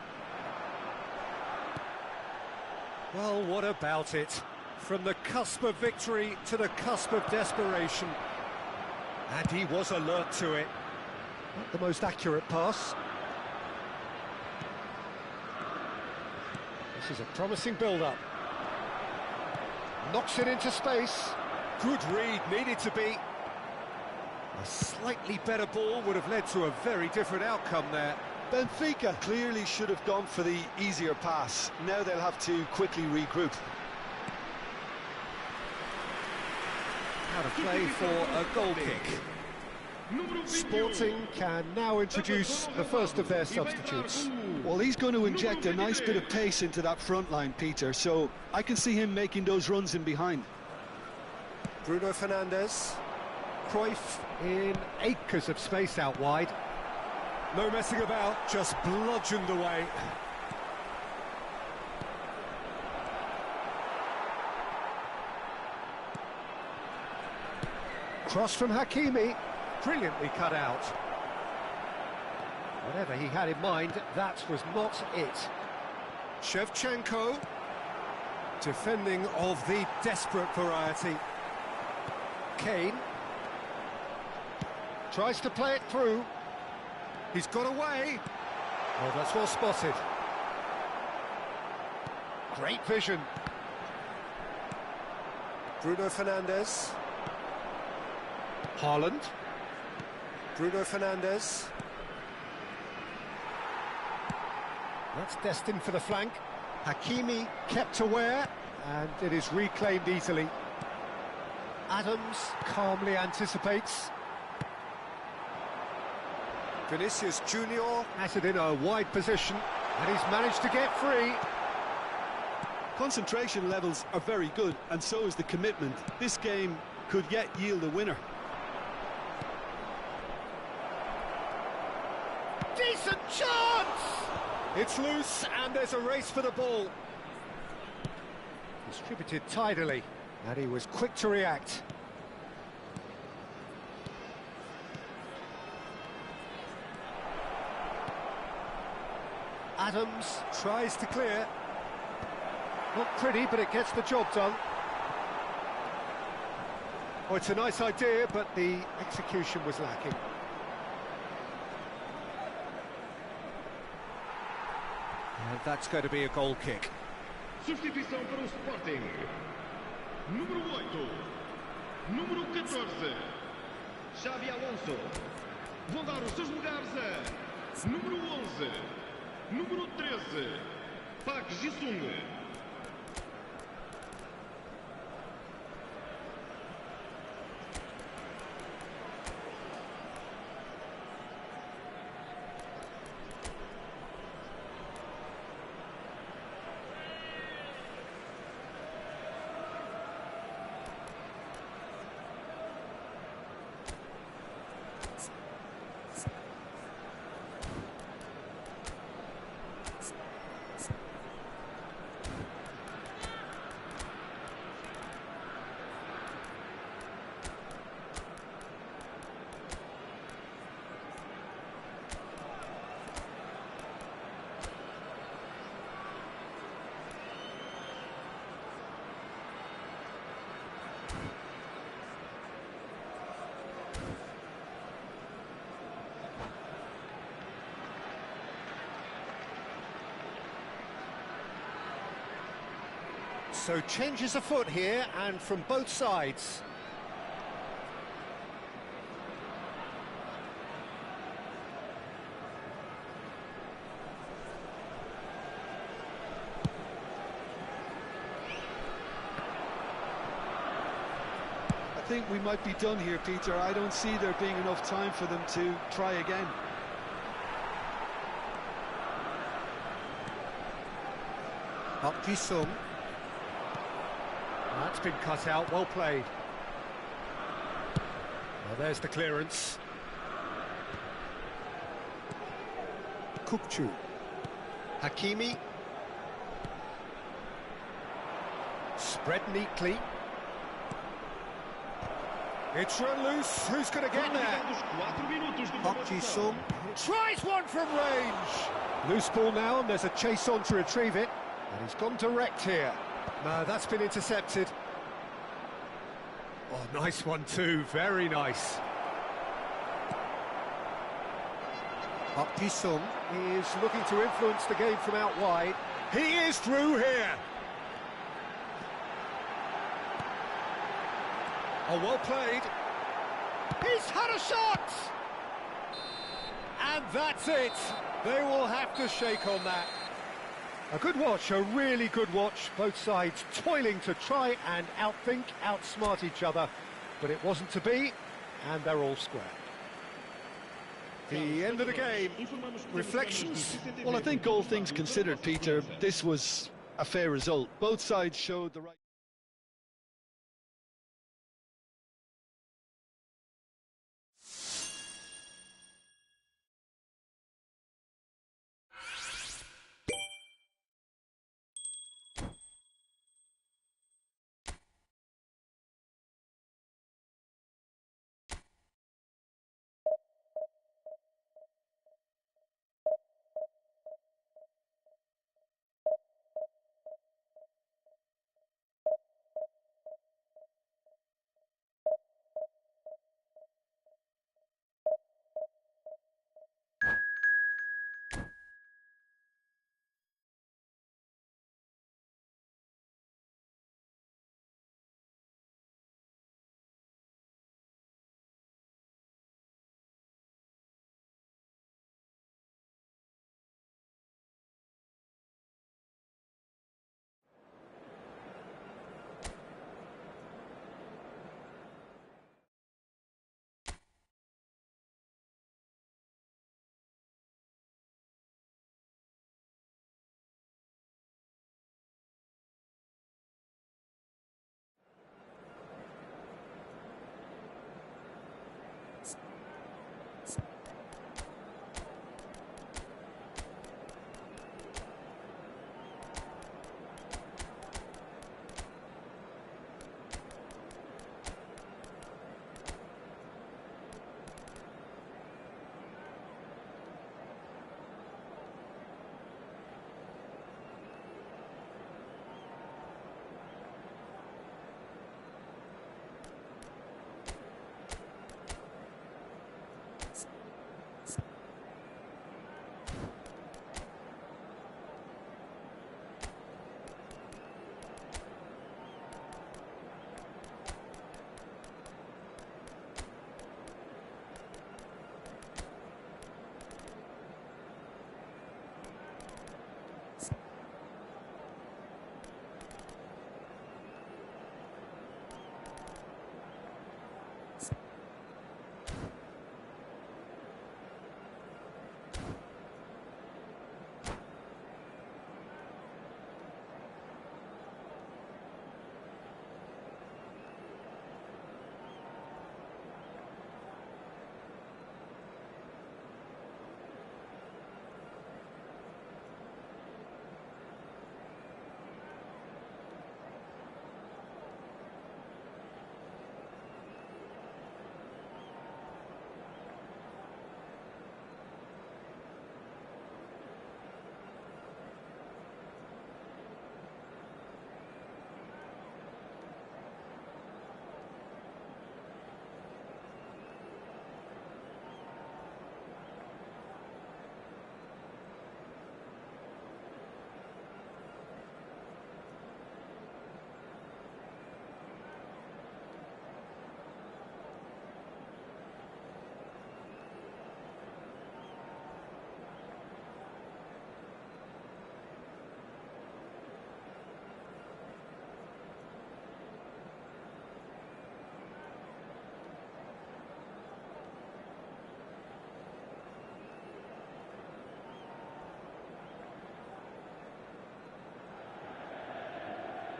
Well, what about it? From the cusp of victory to the cusp of desperation. And he was alert to it. Not the most accurate pass. This is a promising build-up. Knocks it into space. Good read, needed to be. A slightly better ball would have led to a very different outcome there. Benfica clearly should have gone for the easier pass. Now they'll have to quickly regroup. Out of play for a goal kick. Sporting can now introduce the first of their substitutes. Well, he's going to inject a nice bit of pace into that front line, Peter, so I can see him making those runs in behind. Bruno Fernandes. Cruyff in acres of space out wide. No messing about, just bludgeoned away. Cross from Hakimi, brilliantly cut out. Whatever he had in mind, that was not it. Shevchenko, defending of the desperate variety. Kane tries to play it through. He's got away. Oh, that's well spotted. Great vision. Bruno Fernandes. Haaland. Bruno Fernandes. That's destined for the flank. Hakimi kept aware, and it is reclaimed easily. Adams calmly anticipates. Vinicius Junior has it in a wide position, and he's managed to get free. Concentration levels are very good, and so is the commitment. This game could yet yield a winner. Decent chance! It's loose, and there's a race for the ball. Distributed tidily, and he was quick to react. Adams tries to clear. Not pretty, but it gets the job done. Oh, it's a nice idea, but the execution was lacking. And that's going to be a goal kick. Substituição para o Sporting. Número 8. Número 14. Xabi Alonso. Vão dar os seus lugares a número 11. Número 13. Park Ji-sung. So changes afoot here, and from both sides. I think we might be done here, Peter. I don't see there being enough time for them to try again. Park Ji-sung. That's been cut out, well played. Well, there's the clearance. Kukçu. Hakimi. Spread neatly. It's run loose. Who's going to get there? Park Ji-sung tries one from range. Loose ball now, and there's a chase on to retrieve it. And he's gone direct here. No, that's been intercepted. Oh, nice one too, very nice. Park Ji-sung is looking to influence the game from out wide. He is through here. Oh, well played. He's had a shot! And that's it. They will have to shake on that. A good watch, a really good watch. Both sides toiling to try and outthink, outsmart each other. But it wasn't to be, and they're all square. The end of the game. Reflections? Well, I think all things considered, Peter, this was a fair result. Both sides showed the right...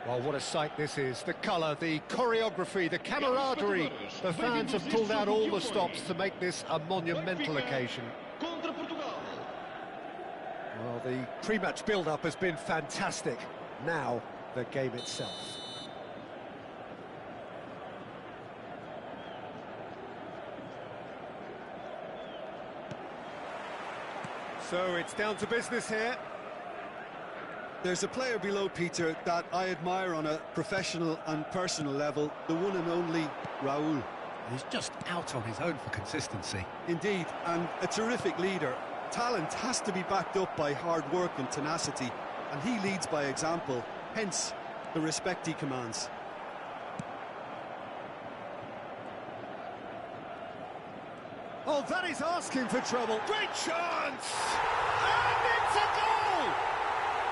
Well, what a sight this is. The colour, the choreography, the camaraderie. The fans have pulled out all the stops to make this a monumental occasion. Well, the pre-match build-up has been fantastic. Now, the game itself. So it's down to business here. There's a player below, Peter, that I admire on a professional and personal level, the one and only Raúl. He's just out on his own for consistency. Indeed, and a terrific leader. Talent has to be backed up by hard work and tenacity, and he leads by example, hence the respect he commands. Oh, that is asking for trouble. Great chance! And it's a goal!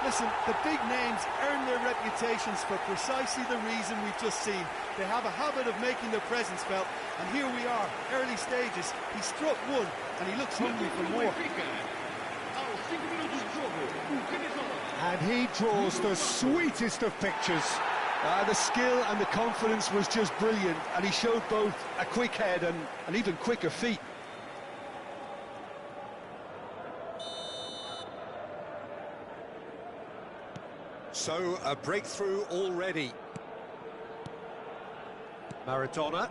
Listen, the big names earn their reputations for precisely the reason we've just seen. They have a habit of making their presence felt, and here we are, early stages. He struck one, and he looks hungry for more. And he draws the sweetest of pictures. The skill and the confidence was just brilliant, and he showed both a quick head and even quicker feet. So, a breakthrough already. Maradona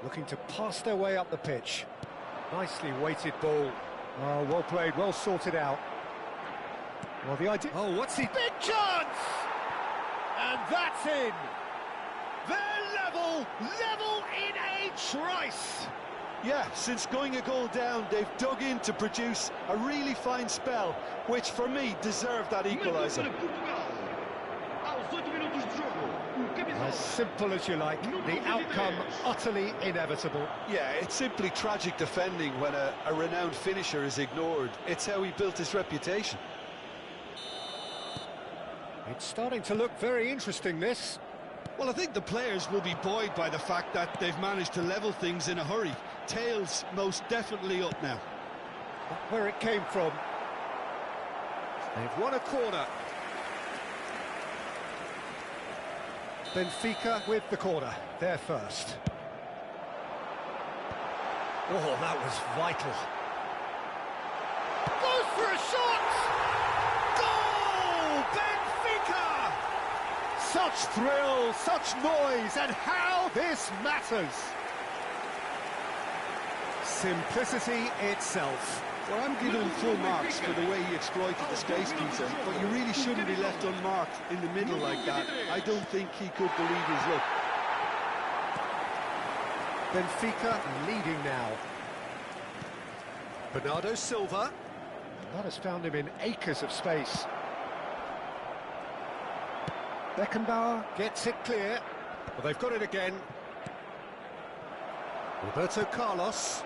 looking to pass their way up the pitch. Nicely weighted ball. Oh, well played, well sorted out. Well, the idea... Oh, what's he... Big chance! And that's in! They're level in a trice! Yeah, since going a goal down, they've dug in to produce a really fine spell, which for me deserved that equaliser. As simple as you like, the outcome utterly inevitable. Yeah, it's simply tragic defending when a renowned finisher is ignored. It's how he built his reputation. It's starting to look very interesting, this. Well, I think the players will be buoyed by the fact that they've managed to level things in a hurry. Tails most definitely up now. Not where it came from. They've won a corner. Benfica with the corner, they're first. Oh, that was vital. Goes for a shot! Goal! Benfica! Such thrill, such noise, and how this matters! Simplicity itself. Well, I'm giving him full marks for the way he exploited the space, Peter, but you really shouldn't be left unmarked in the middle like that. I don't think he could believe his luck. Benfica leading now. Bernardo Silva. That has found him in acres of space. Beckenbauer gets it clear. Well, they've got it again. Roberto Carlos.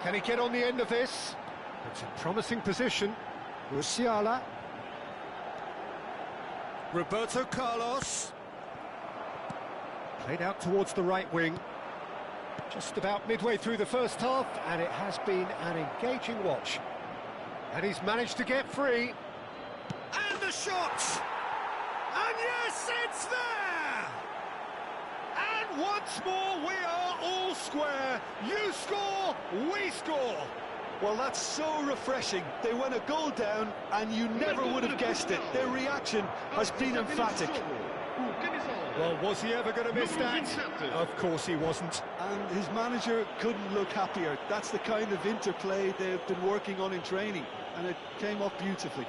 Can he get on the end of this? It's a promising position. Musiala. Roberto Carlos. Played out towards the right wing. Just about midway through the first half, and it has been an engaging watch. And he's managed to get free. And the shot! And yes, it's there! And once more, we are all square. You score, we score. Well, that's so refreshing. They went a goal down, and you never would have guessed it. Their reaction has been emphatic. Well, was he ever going to miss that? Of course he wasn't. And his manager couldn't look happier. That's the kind of interplay they've been working on in training, and it came off beautifully.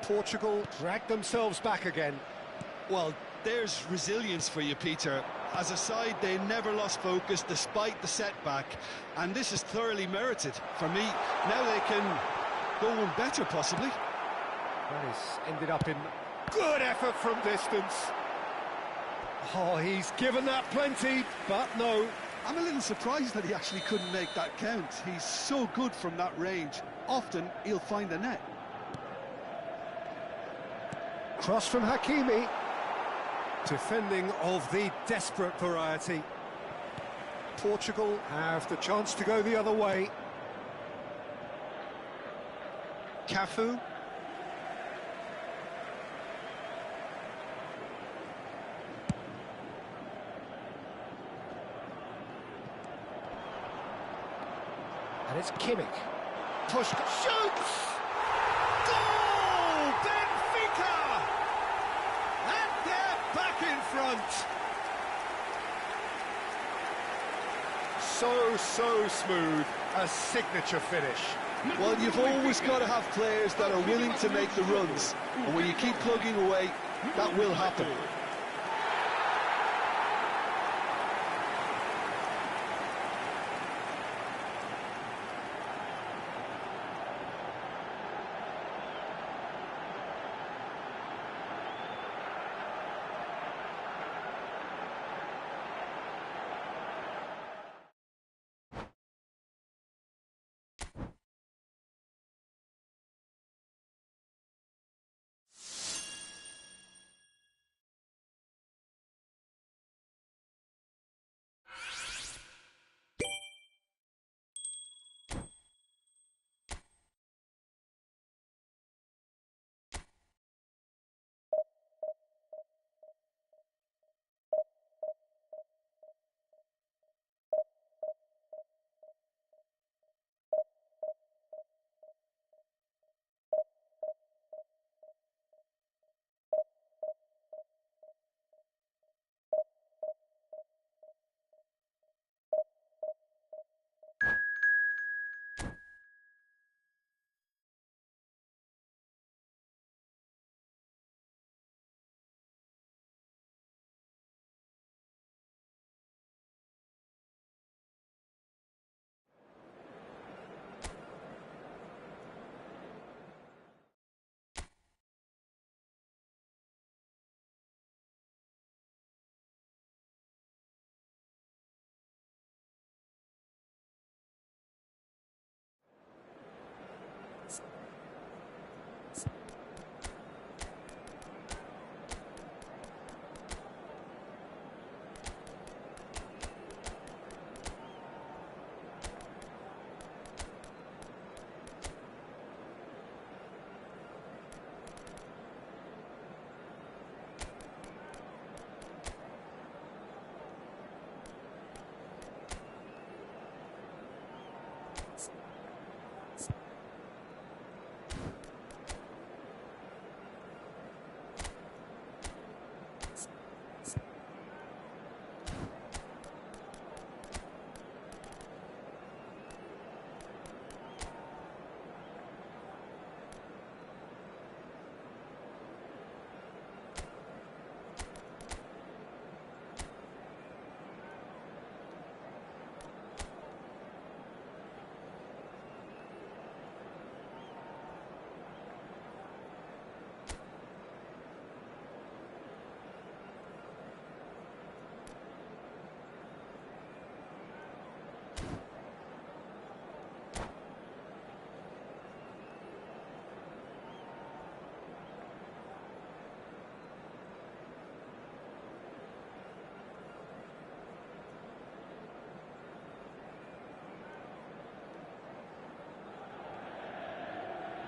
Portugal dragged themselves back again. Well, there's resilience for you, Peter. As a side, they never lost focus despite the setback, and this is thoroughly merited. For me, now they can go one better, possibly. That is ended up in good effort from distance. Oh, he's given that plenty, but no. I'm a little surprised that he actually couldn't make that count. He's so good from that range. Often, he'll find the net. Cross from Hakimi. Defending of the desperate variety. Portugal have the chance to go the other way. Cafu. And it's Kimmich. Push, shoots! Goal! Benfica! And they're back in front. So smooth, a signature finish. Well, you've always got to have players that are willing to make the runs, and when you keep plugging away, that will happen.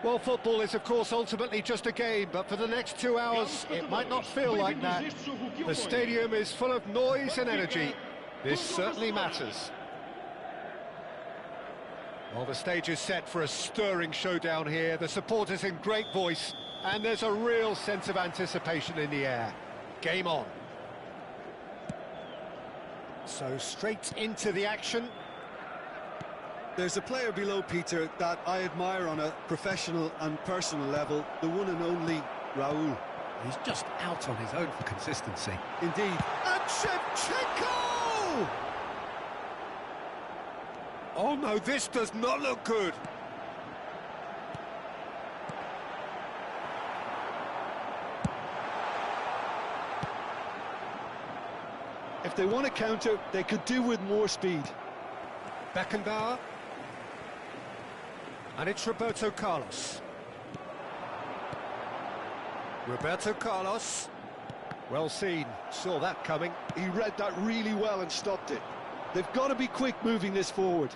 Well, football is, of course, ultimately just a game, but for the next 2 hours, it might not feel like that. The stadium is full of noise and energy. This certainly matters. Well, the stage is set for a stirring showdown here. The supporters in great voice, and there's a real sense of anticipation in the air. Game on. So straight into the action. There's a player below, Peter, that I admire on a professional and personal level, the one and only Raul. He's just out on his own for consistency. Indeed. And Shevchenko! Oh no, this does not look good. If they want to counter, they could do with more speed. Beckenbauer. And it's Roberto Carlos. Roberto Carlos. Well seen, saw that coming. He read that really well and stopped it. They've got to be quick moving this forward.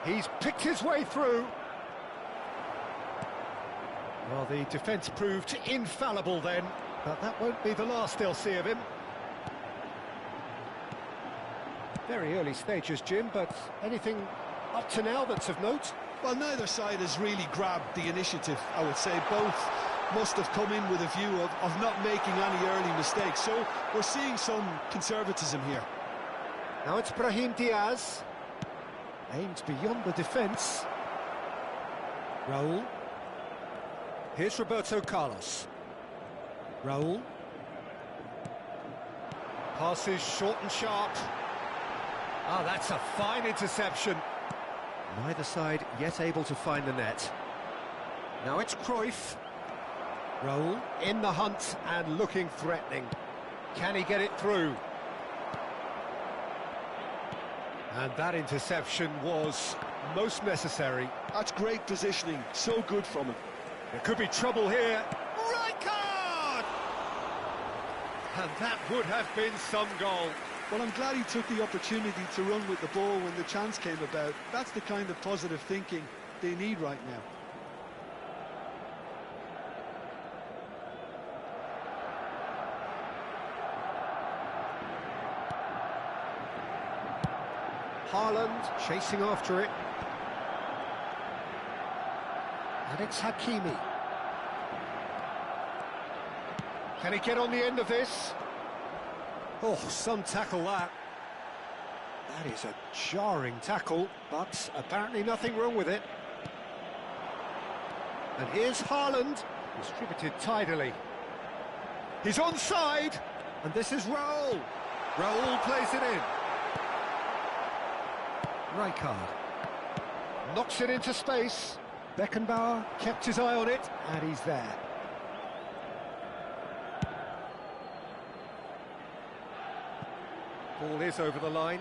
He's picked his way through. Well, the defence proved infallible then, but that won't be the last they'll see of him. Very early stages, Jim, but anything up to now that's of note? Well, neither side has really grabbed the initiative, I would say. Both must have come in with a view of not making any early mistakes. So we're seeing some conservatism here. Now it's Brahim Diaz. Aimed beyond the defence. Raul. Here's Roberto Carlos. Raul. Passes short and sharp. Ah, that's a fine interception. Neither side yet able to find the net. Now it's Cruyff. Raul in the hunt and looking threatening. Can he get it through? And that interception was most necessary. That's great positioning, so good from him. There could be trouble here. Right card! And that would have been some goal. Well, I'm glad he took the opportunity to run with the ball when the chance came about. That's the kind of positive thinking they need right now. Haaland chasing after it. And it's Hakimi. Can he get on the end of this? Oh, some tackle that. That is a jarring tackle, but apparently nothing wrong with it. And here's Haaland, distributed tidily. He's onside, and this is Raul. Raul plays it in. Rijkaard knocks it into space. Beckenbauer kept his eye on it, and he's there. Ball is over the line.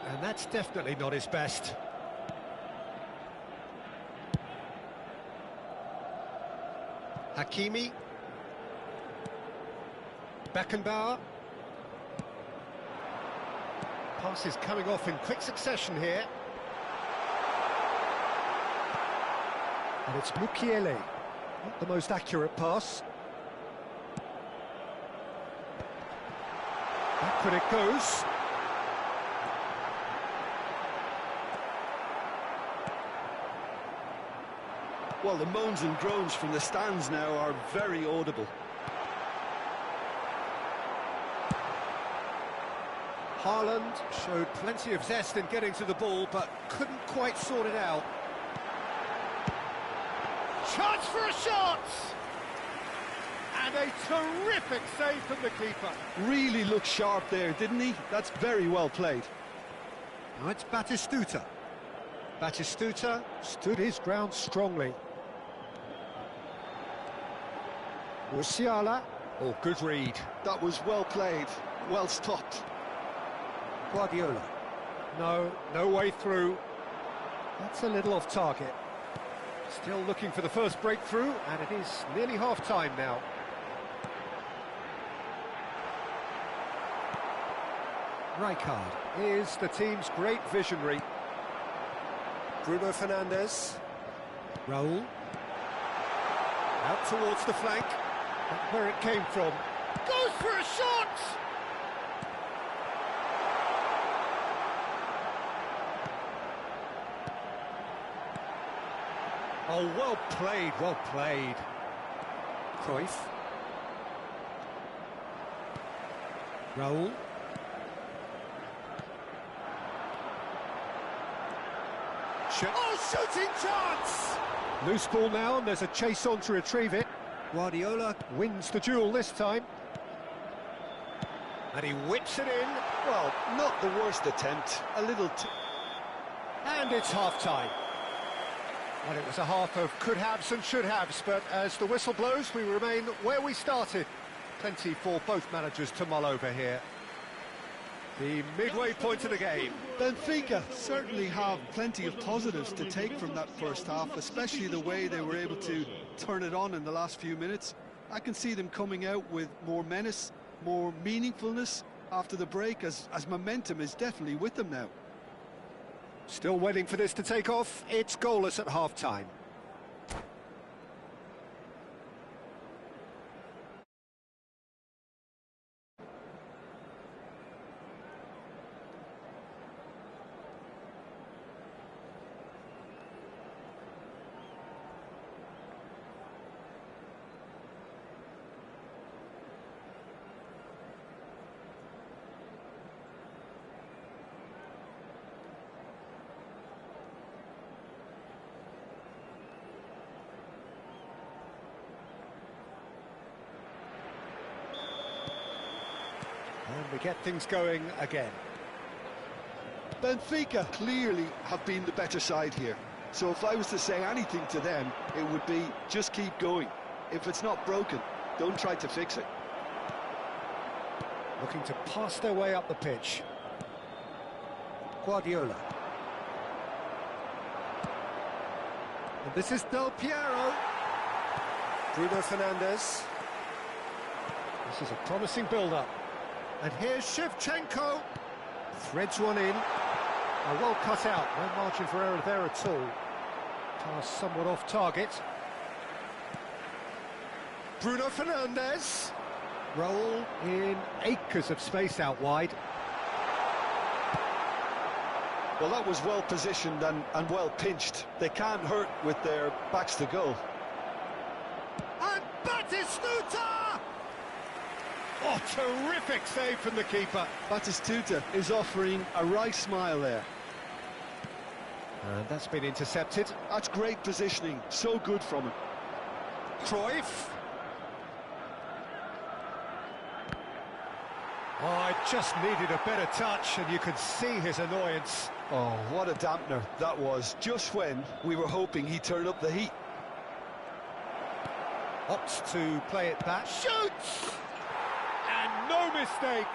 And that's definitely not his best. Hakimi. Beckenbauer. Pass is coming off in quick succession here. And it's Mukiele. Not the most accurate pass. Backward it goes. Well, the moans and groans from the stands now are very audible. Haaland showed plenty of zest in getting to the ball, but couldn't quite sort it out. Chance for a shot! And a terrific save from the keeper. Really looked sharp there, didn't he? That's very well played. Now it's Batistuta. Batistuta stood his ground strongly. Musiala. Oh, good read. That was well played, well stopped. Guardiola. No way through. That's a little off target. Still looking for the first breakthrough, and it is nearly half-time now. Rijkaard is the team's great visionary. Bruno Fernandes. Raul. Out towards the flank. That's where it came from. Goes for a shot! Oh, well played, well played. Cruyff. Raul. Oh, shooting chance! Loose ball now, and there's a chase on to retrieve it. Guardiola wins the duel this time. And he whips it in. Well, not the worst attempt, a little And it's half-time. Well, it was a half of could-haves and should-haves, but as the whistle blows, we remain where we started. Plenty for both managers to mull over here. The midway point of the game. Benfica certainly have plenty of positives to take from that first half, especially the way they were able to turn it on in the last few minutes. I can see them coming out with more menace, more meaningfulness after the break, as momentum is definitely with them now. Still waiting for this to take off. It's goalless at half-time. And we get things going again. Benfica clearly have been the better side here. So if I was to say anything to them, it would be just keep going. If it's not broken, don't try to fix it. Looking to pass their way up the pitch. Guardiola. And this is Del Piero. Bruno Fernandes. This is a promising build-up. And here's Shevchenko. Threads one in. Well cut out, no margin for error there at all. Pass somewhat off target. Bruno Fernandes. Roll in acres of space out wide. Well, that was well positioned and well pinched. They can't hurt with their backs to goal. And Batistuta! Oh, terrific save from the keeper. Batistuta is offering a wry smile there. And that's been intercepted. That's great positioning, so good from him. Cruyff. Oh, I just needed a better touch, and you could see his annoyance. Oh, what a dampener that was, just when we were hoping he'd turn up the heat. Opts to play it back. Shoots! And no mistake.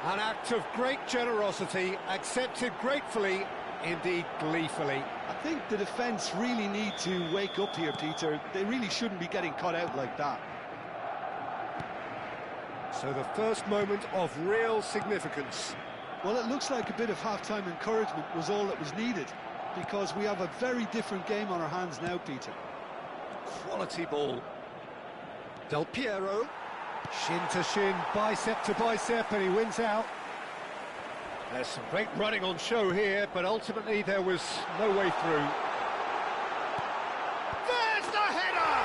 An act of great generosity, accepted gratefully, indeed gleefully. I think the defence really need to wake up here, Peter. They really shouldn't be getting cut out like that. So the first moment of real significance. Well, it looks like a bit of half-time encouragement was all that was needed, because we have a very different game on our hands now, Peter. Quality ball. Del Piero. Shin to shin, bicep to bicep, and he wins out. There's some great running on show here, but ultimately there was no way through. There's the header!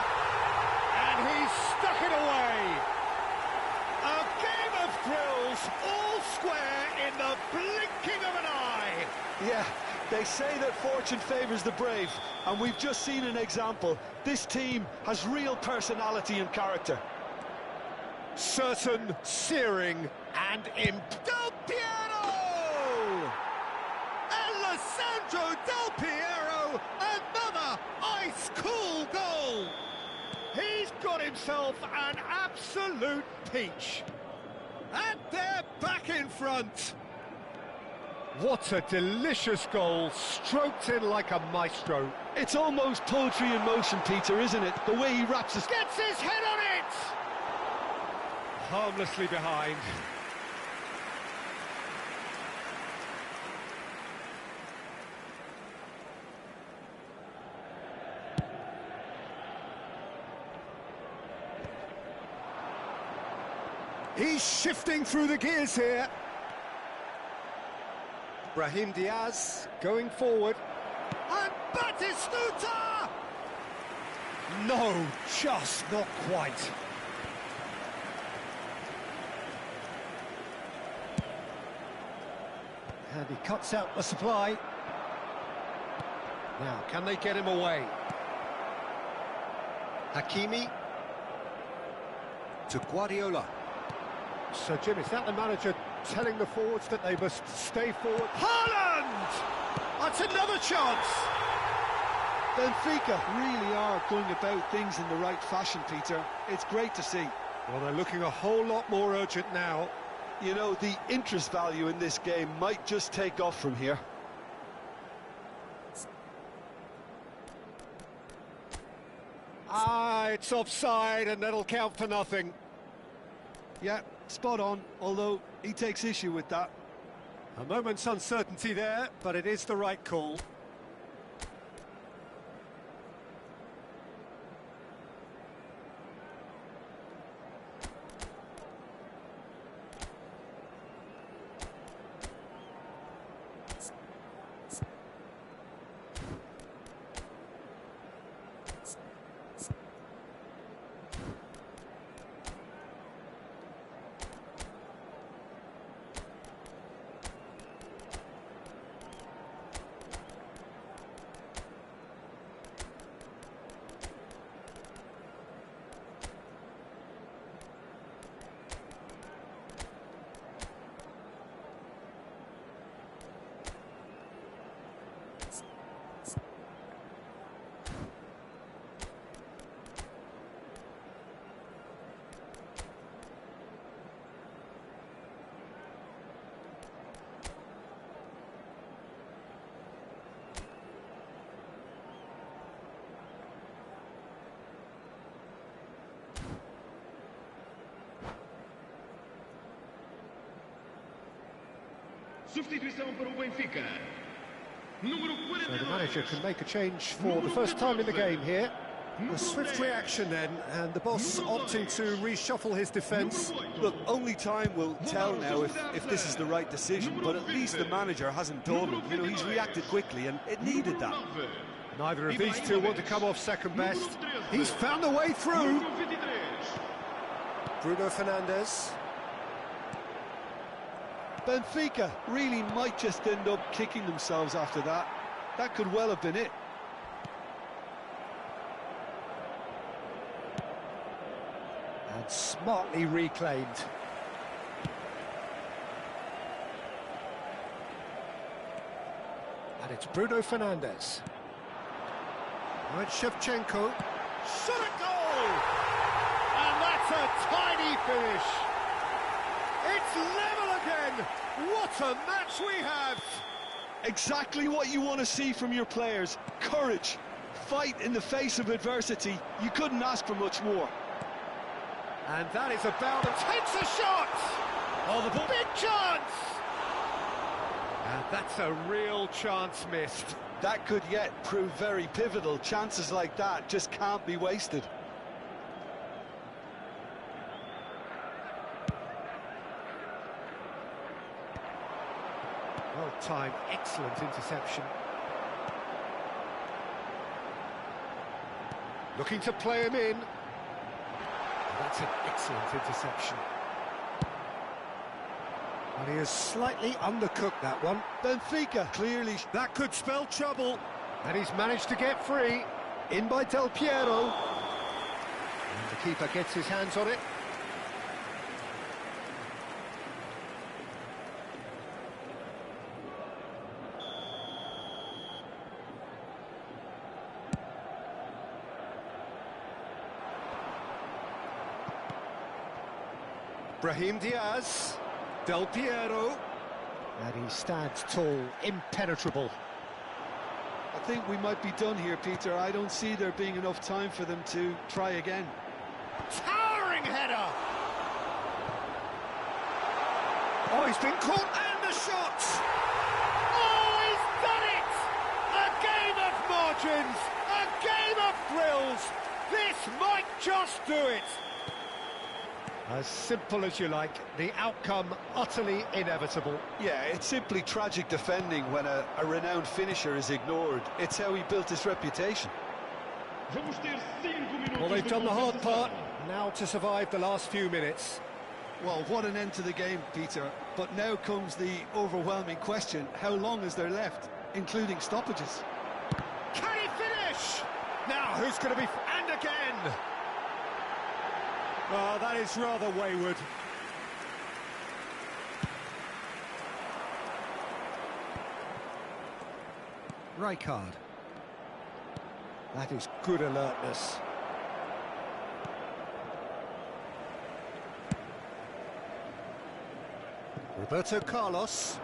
And he's stuck it away. A game of thrills, all square in the blinking of an eye. Yeah, they say that fortune favours the brave, and we've just seen an example. This team has real personality and character. Certain, searing, and Del Piero! Alessandro Del Piero, another ice-cool goal! He's got himself an absolute peach. And they're back in front. What a delicious goal, stroked in like a maestro. It's almost poetry in motion, Peter, isn't it? The way he wraps his... Gets his head on it! Harmlessly behind. He's shifting through the gears here. Brahim Diaz going forward. And Batistuta! No, just not quite. And he cuts out the supply. Now, can they get him away? Hakimi to Guardiola. So, Jim, is that the manager telling the forwards that they must stay forward? Haaland! That's another chance! Benfica really are going about things in the right fashion, Peter. It's great to see. Well, they're looking a whole lot more urgent now. You know, the interest value in this game might just take off from here. It's offside, and that'll count for nothing. Yeah, spot on, although he takes issue with that. A moment's uncertainty there, but it is the right call. Substituição para o Benfica. Número So the 49. manager can make a change for the first time in the game here. A swift reaction then, and the boss opting to reshuffle his defence. Look, only time will tell now if this is the right decision, but at least the manager hasn't done it. You know, he's reacted quickly, and it needed that. Neither of these two want to come off second best. He's found a way through. Bruno Fernandes. Benfica really might just end up kicking themselves after that. That could well have been it. And smartly reclaimed. And it's Bruno Fernandes. Now it's Shevchenko. Shot a goal! And that's a tiny finish. It's level again. What a match we have. Exactly what you want to see from your players. Courage. Fight in the face of adversity. You couldn't ask for much more. And that is about to takes a shot. Oh, the ball. Big chance. And that's a real chance missed. That could yet prove very pivotal. Chances like that just can't be wasted. Well timed, excellent interception. Looking to play him in. That's an excellent interception. And he has slightly undercooked that one. Benfica clearly. That could spell trouble. And he's managed to get free. In by Del Piero. And the keeper gets his hands on it. Brahim Diaz, Del Piero, and he stands tall, impenetrable. I think we might be done here, Peter. I don't see there being enough time for them to try again. Towering header! Oh, he's been caught, and the shot! Oh, he's done it! A game of margins, a game of thrills. This might just do it. As simple as you like, the outcome utterly inevitable. Yeah, it's simply tragic defending when a renowned finisher is ignored. It's how he built his reputation. Well, they've done the hard part, now to survive the last few minutes. Well, what an end to the game, Peter. But now comes the overwhelming question, how long is there left, including stoppages? Can he finish? Now, who's going to be... And again! Oh, that is rather wayward. Rijkaard. That is good alertness. Roberto Carlos.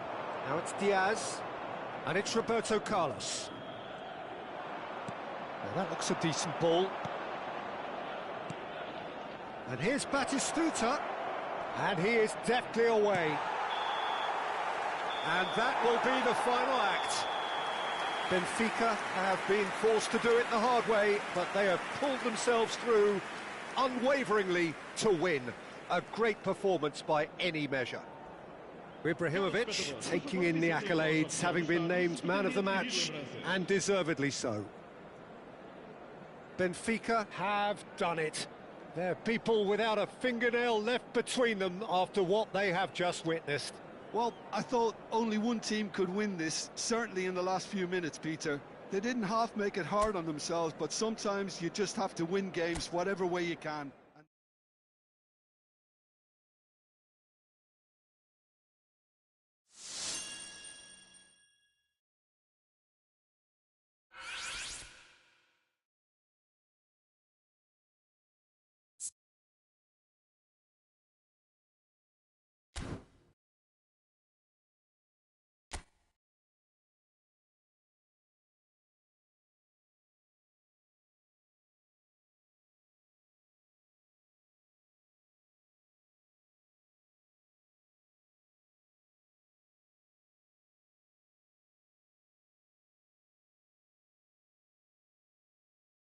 Now it's Diaz. And it's Roberto Carlos. Now that looks a decent ball. And here's Batistuta. And he is deftly away. And that will be the final act. Benfica have been forced to do it the hard way, but they have pulled themselves through unwaveringly to win. A great performance by any measure. Ibrahimovic taking in the accolades, having been named man of the match, and deservedly so. Benfica have done it. They're people without a fingernail left between them after what they have just witnessed. Well, I thought only one team could win this, certainly in the last few minutes, Peter. They didn't half make it hard on themselves, but sometimes you just have to win games whatever way you can.